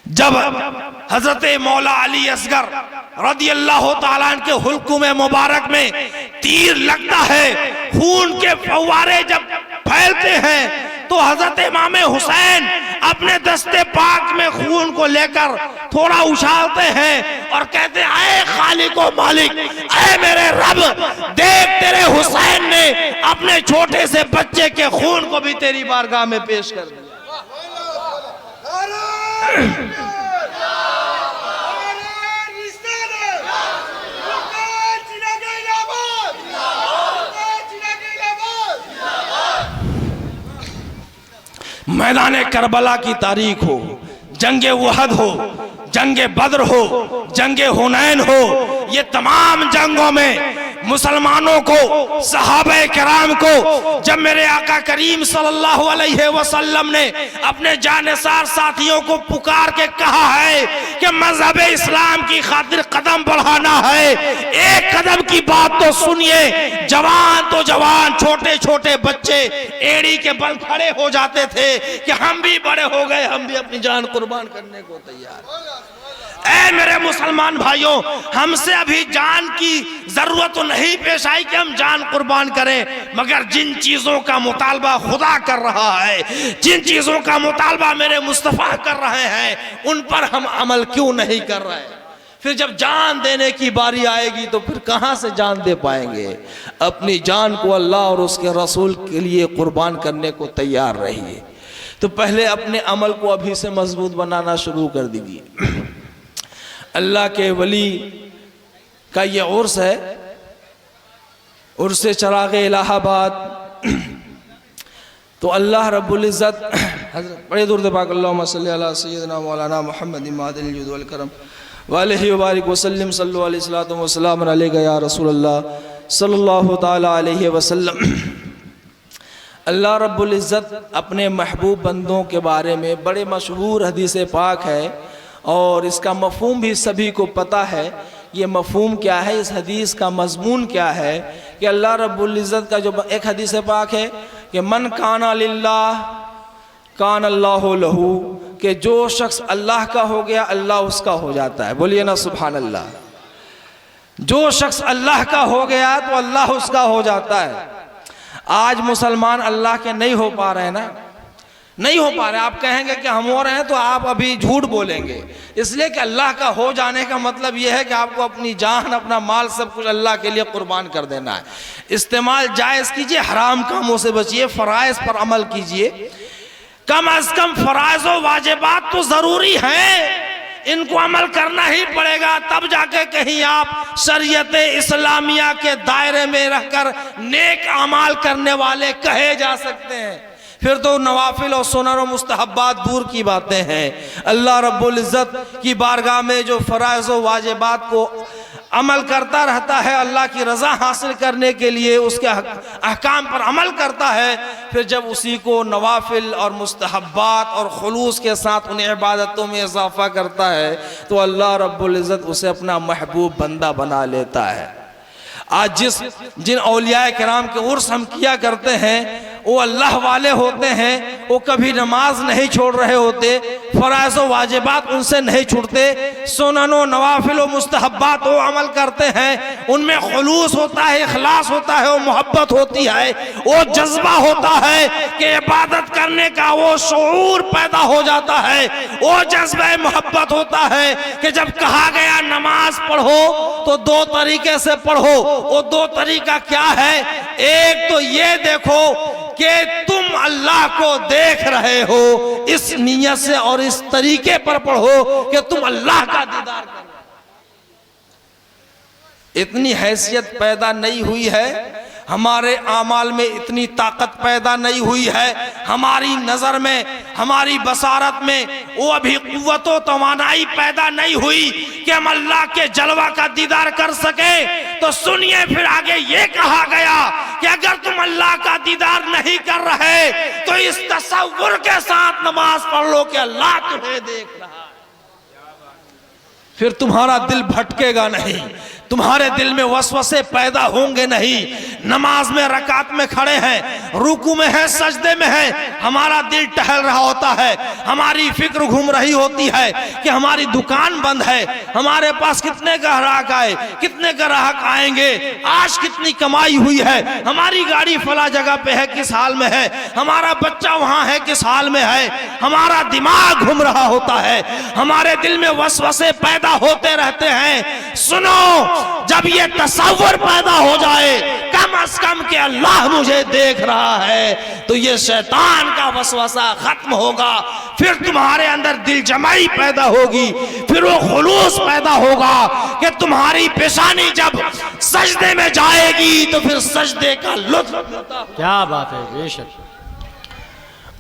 S3: जब हजरत मौला अली असगर रदियल्लाहु ताला अन्हु के हुल्कुम मुबारक में तीर लगता है, खून के फव्वारे जब फैलते हैं, तो हजरत इमाम हुसैन अपने दस्ते पाक में खून को लेकर थोड़ा उछालते हैं और कहते हैं, ऐ खालिक व मालिक, ऐ मेरे रब, देख तेरे हुसैन ने अपने छोटे से बच्चे के खून को भी तेरी बारगाह में पेश कर दिया। मैदान करबला की तारीख हो, जंगे वहद हो, जंगे बद्र हो, जंगे हुनैन हो, ये तमाम जंगों में मुसलमानों को, सहाबे किराम को, जब मेरे आका करीम सल्लल्लाहु अलैहि वसल्लम ने अपने जानिसार साथियों को पुकार के कहा है कि मजहब इस्लाम की खातिर कदम बढ़ाना है, एक कदम की बात तो सुनिए। जवान तो जवान, छोटे छोटे बच्चे एड़ी के बल खड़े हो जाते थे कि हम भी बड़े हो गए, हम भी अपनी जान कुर्बान करने को तैयार। ऐ मेरे मुसलमान भाइयों, हमसे अभी जान की जरूरत तो नहीं पेश आई कि हम जान कुर्बान करें, मगर जिन चीजों का मुतालबा खुदा कर रहा है, जिन चीजों का मुतालबा मेरे मुस्तफा कर रहे हैं, उन पर हम अमल क्यों नहीं कर रहे? फिर जब जान देने की बारी आएगी तो फिर कहां से जान दे पाएंगे? अपनी जान को अल्लाह और उसके रसूल के लिए कुर्बान करने को तैयार रहिए। तो पहले अपने अमल को अभी से मजबूत बनाना शुरू कर दीजिए। अल्लाह के वली का ये उर्स है, उर्स चराग़ इलाहाबाद। तो अल्लाह रब्बुल इज़्ज़त बड़े दूर पाक अल्लाहुम्मा सल्ली अला सय्यिदिना मौलाना मुहम्मद इमादिल जुद वल करम व अलैहि व बारिक व सल्लिम सल्लु अलैहि सलातु व सलाम अलैका या रसूलल्लाह सल्लल्लाहु ताला अलैहि वसल्लम। अल्लाह रब्बुल इज़्ज़त अपने महबूब बंदों के बारे में बड़े मशहूर हदीस पाक है और इसका मफ़हूम भी सभी को पता है। ये मफ़हूम क्या है, इस हदीस का मज़मून क्या है कि अल्लाह रब्बुल इज़्ज़त का जो एक हदीस पाक है कि मन काना लिल्लाह कान अल्लाहु लहू, कि जो शख्स अल्लाह का हो गया अल्लाह उसका हो जाता है। बोलिए ना सुभान अल्लाह। जो शख्स अल्लाह का हो गया तो अल्लाह उसका हो जाता है। आज मुसलमान अल्लाह के नहीं हो पा रहे हैं ना, नहीं हो पा रहे। आप कहेंगे कि हम हो रहे हैं तो आप अभी झूठ बोलेंगे, इसलिए कि अल्लाह का हो जाने का मतलब यह है कि आपको अपनी जान, अपना माल, सब कुछ अल्लाह के लिए कुर्बान कर देना है। इस्तेमाल जायज़ कीजिए, हराम कामों से बचिए, फ़राइज़ पर अमल कीजिए। कम अज कम फ़राइज़ व वाजिबात तो ज़रूरी हैं, इनको अमल करना ही पड़ेगा, तब जाके कहीं आप शरीयत इस्लामिया के दायरे में रहकर नेक अमाल करने वाले कहे जा सकते हैं। फिर तो नवाफिल और सुनन और मुस्तहब्बात दूर की बातें हैं। अल्लाह रब्बुल इज़्ज़त की बारगाह में जो फ़राइज़ व वाजिबात को अमल करता रहता है, अल्लाह की रज़ा हासिल करने के लिए उसके अहकाम पर अमल करता है, फिर जब उसी को नवाफिल और मुस्तहब्बात और खुलूस के साथ उन इबादतों में इजाफा करता है तो अल्लाह रब्बुल इज़्ज़त उसे अपना महबूब बंदा बना लेता है। आज जिन औलिया किराम के उर्स हम किया करते हैं वो अल्लाह वाले होते हैं, वो कभी नमाज नहीं छोड़ रहे होते, फ़राइज़ व वाजिबात उनसे नहीं छूटते, सुनन व नवाफिल व मुस्तहब्बात वो अमल करते हैं, उनमें खुलूस होता है, इखलास होता है, वो मोहब्बत होती है, वो जज्बा होता है कि इबादत करने का वो शऊर पैदा हो जाता है, वो जज्बा मोहब्बत होता है कि जब कहा गया नमाज पढ़ो तो दो तरीके से पढ़ो। वो दो तरीका क्या है? एक तो ये देखो कि तुम अल्लाह को देख रहे हो, इस नियत से और इस तरीके पर पढ़ो कि तुम अल्लाह का दीदार कर रहे हो। इतनी हैसियत पैदा नहीं हुई है, हमारे आमाल में इतनी ताकत पैदा नहीं हुई है, हमारी नजर में, हमारी बसारत में वो अभी कुव्वत व तवानाई पैदा नहीं हुई कि हम अल्लाह के जलवा का दीदार कर सके। तो सुनिए, फिर आगे ये कहा गया कि अगर तुम अल्लाह का दीदार नहीं कर रहे तो इस तसव्वुर के साथ नमाज पढ़ लो कि अल्लाह तुम्हें देख रहा है। फिर तुम्हारा दिल भटकेगा नहीं, तुम्हारे दिल में वसवसे पैदा होंगे नहीं। नमाज में, रकात में खड़े हैं, रुकू में है, सजदे में है, हमारा दिल टहल रहा होता है, हमारी फिक्र घूम रही होती है कि हमारी दुकान बंद है, हमारे पास कितने ग्राहक आए, कितने ग्राहक आएंगे, आज कितनी कमाई हुई है, हमारी गाड़ी फला जगह पे है, किस हाल में है, हमारा बच्चा वहां है, किस हाल में है, हमारा दिमाग घूम रहा होता है, हमारे दिल में वसवसे पैदा होते रहते हैं। सुनो, जब ये तसव्वुर पैदा हो जाए कम अज कम कि अल्लाह मुझे देख रहा है, तो ये शैतान का वसवसा खत्म होगा, फिर तुम्हारे अंदर दिल जमाई पैदा होगी, फिर वो खुलूस पैदा होगा कि तुम्हारी पेशानी जब सजदे में जाएगी तो फिर सजदे का लुत्फ होता।
S2: क्या बात है, बेशक।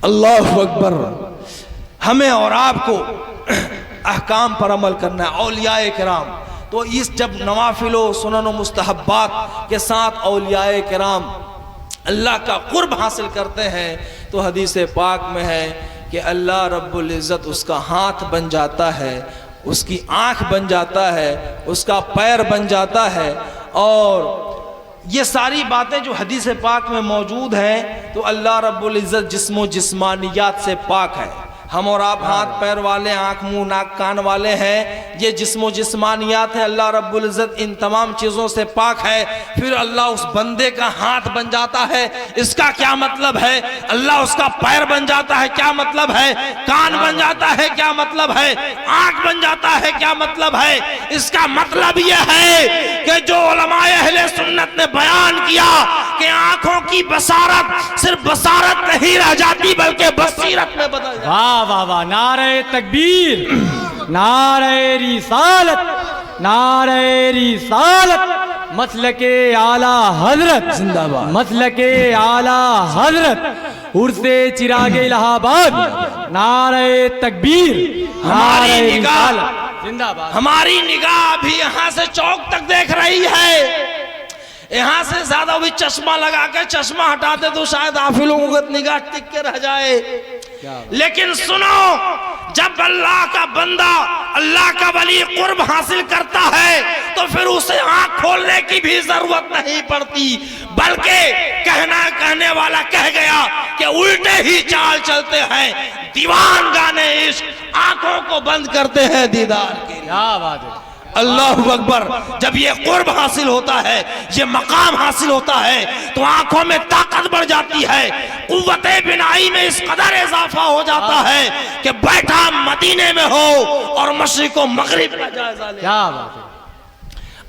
S3: अल्लाहु अकबर। हमें और आपको अहकाम पर अमल करना है। औलियाए किराम तो इस जब नवाफिलो सुनन मुस्तहब्बात के साथ औलियाए किराम अल्लाह का कुर्ब हासिल करते हैं तो हदीस पाक में है कि अल्लाह रब्बुल इज़्ज़त उसका हाथ बन जाता है, उसकी आँख बन जाता है, उसका पैर बन जाता है। और ये सारी बातें जो हदीस पाक में मौजूद हैं तो अल्लाह रब्बुल इज़्ज़त जिस्मो जिस्मानियात से पाक है। हम और आप हाथ पैर वाले, आँख मुंह नाक कान वाले हैं, ये जिस्मो जिस्मानियात है। अल्लाह रब्बुल इज़्ज़त इन तमाम चीज़ों से पाक है। फिर अल्लाह उस बंदे का हाथ बन जाता है, इसका क्या मतलब है? अल्लाह उसका पैर बन जाता है, क्या मतलब है? कान बन जाता है, क्या मतलब है? आँख बन जाता है, क्या मतलब है? इसका मतलब यह है कि जो उलमाए अहले सुन्नत ने बयान किया कि आँखों की बसारत सिर्फ बसारत नहीं रह जाती बल्कि बसीरत में बदल जाती।
S2: वाह वाह वाह, नारे तकबीर, नारे रिसालत, नारे रिसालत, मसलके आला हजरत जिंदाबाद, मसलके आला हजरत, उर्से चिरागे इलाहाबाद, नारे तकबीर,
S3: हमारी निगाह
S2: जिंदाबाद।
S3: हमारी निगाह भी यहाँ से चौक तक देख रही है। यहाँ से ज्यादा भी चश्मा लगा के चश्मा हटाते तो शायद आप ही लोगों की निगाह टिक के रह जाए। लेकिन सुनो, जब अल्लाह का बंदा, अल्लाह का वली कुर्ब हासिल करता है तो फिर उसे आंख खोलने की भी जरूरत नहीं पड़ती, बल्कि कहने वाला कह गया कि उल्टे ही चाल चलते हैं, दीवान गाने इश्क, आंखों को बंद करते हैं दीदार के लिए।
S2: क्या बात है।
S3: अल्लाहु अकबर। जब ये कुर्ब हासिल होता है, ये मकाम हासिल होता है, तो आंखों में ताकत बढ़ जाती है, कुव्वते बिनाई में इस कदर इजाफा हो जाता है कि बैठा मदीने में हो और मशरिक व मगरिब का जायजा ले।
S2: क्या बात है।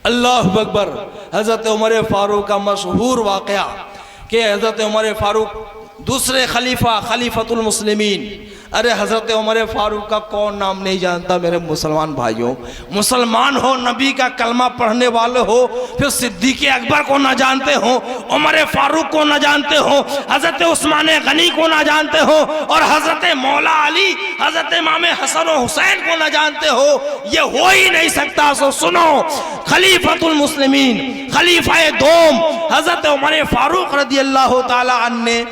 S3: अल्लाहु अकबर। हजरत उमर फारूक का मशहूर वाक़या कि हजरत उमर फारूक दूसरे खलीफा खलीफतुल मुस्लिमीन। अरे हजरत उमर फारूक का कौन नाम नहीं जानता मेरे मुसलमान भाइयों। मुसलमान हो, नबी का कलमा पढ़ने वाले हो, फिर सिद्दीक़ अकबर को ना जानते हो, उमर फारूक को ना जानते हो, हजरत उस्मान गनी को ना जानते हो, और हजरत मौला अली, हजरत इमाम हसन और हुसैन को ना जानते हो, ये हो ही नहीं सकता। सो सुनो, खलीफतुल मुस्लिमीन, खलीफा दोम हजरत उमर फारूक रदी अल्लाह ताला अन्हु ने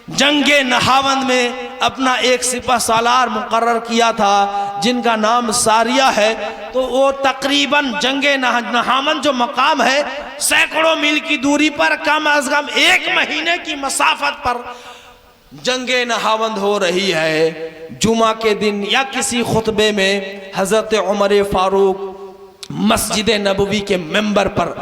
S3: जंगे नहावंद में अपना एक सिपह सालार मुकर्रर किया था जिनका नाम सारिया है। तो वो तकरीबन जंगे नहावंद जो मकाम है सैकड़ों मील की दूरी पर, कम अज कम 1 महीने की मसाफत पर जंगे नहावंद हो रही है। जुमा के दिन या किसी खुतबे में हजरत उमर फारूक मस्जिद नबवी के मेंबर पर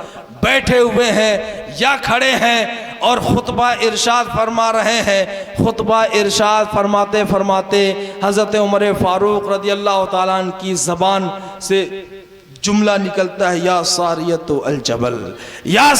S3: बैठे हुए हैं या खड़े हैं और खुतबा इरशाद फरमा रहे हैं। खुतबा इरशाद फरमाते फरमाते हज़रत उमर फारूक रदी अल्लाह ताला अन्हु की ज़बान से जुमला निकलता है, या सारियतु अल जबल, या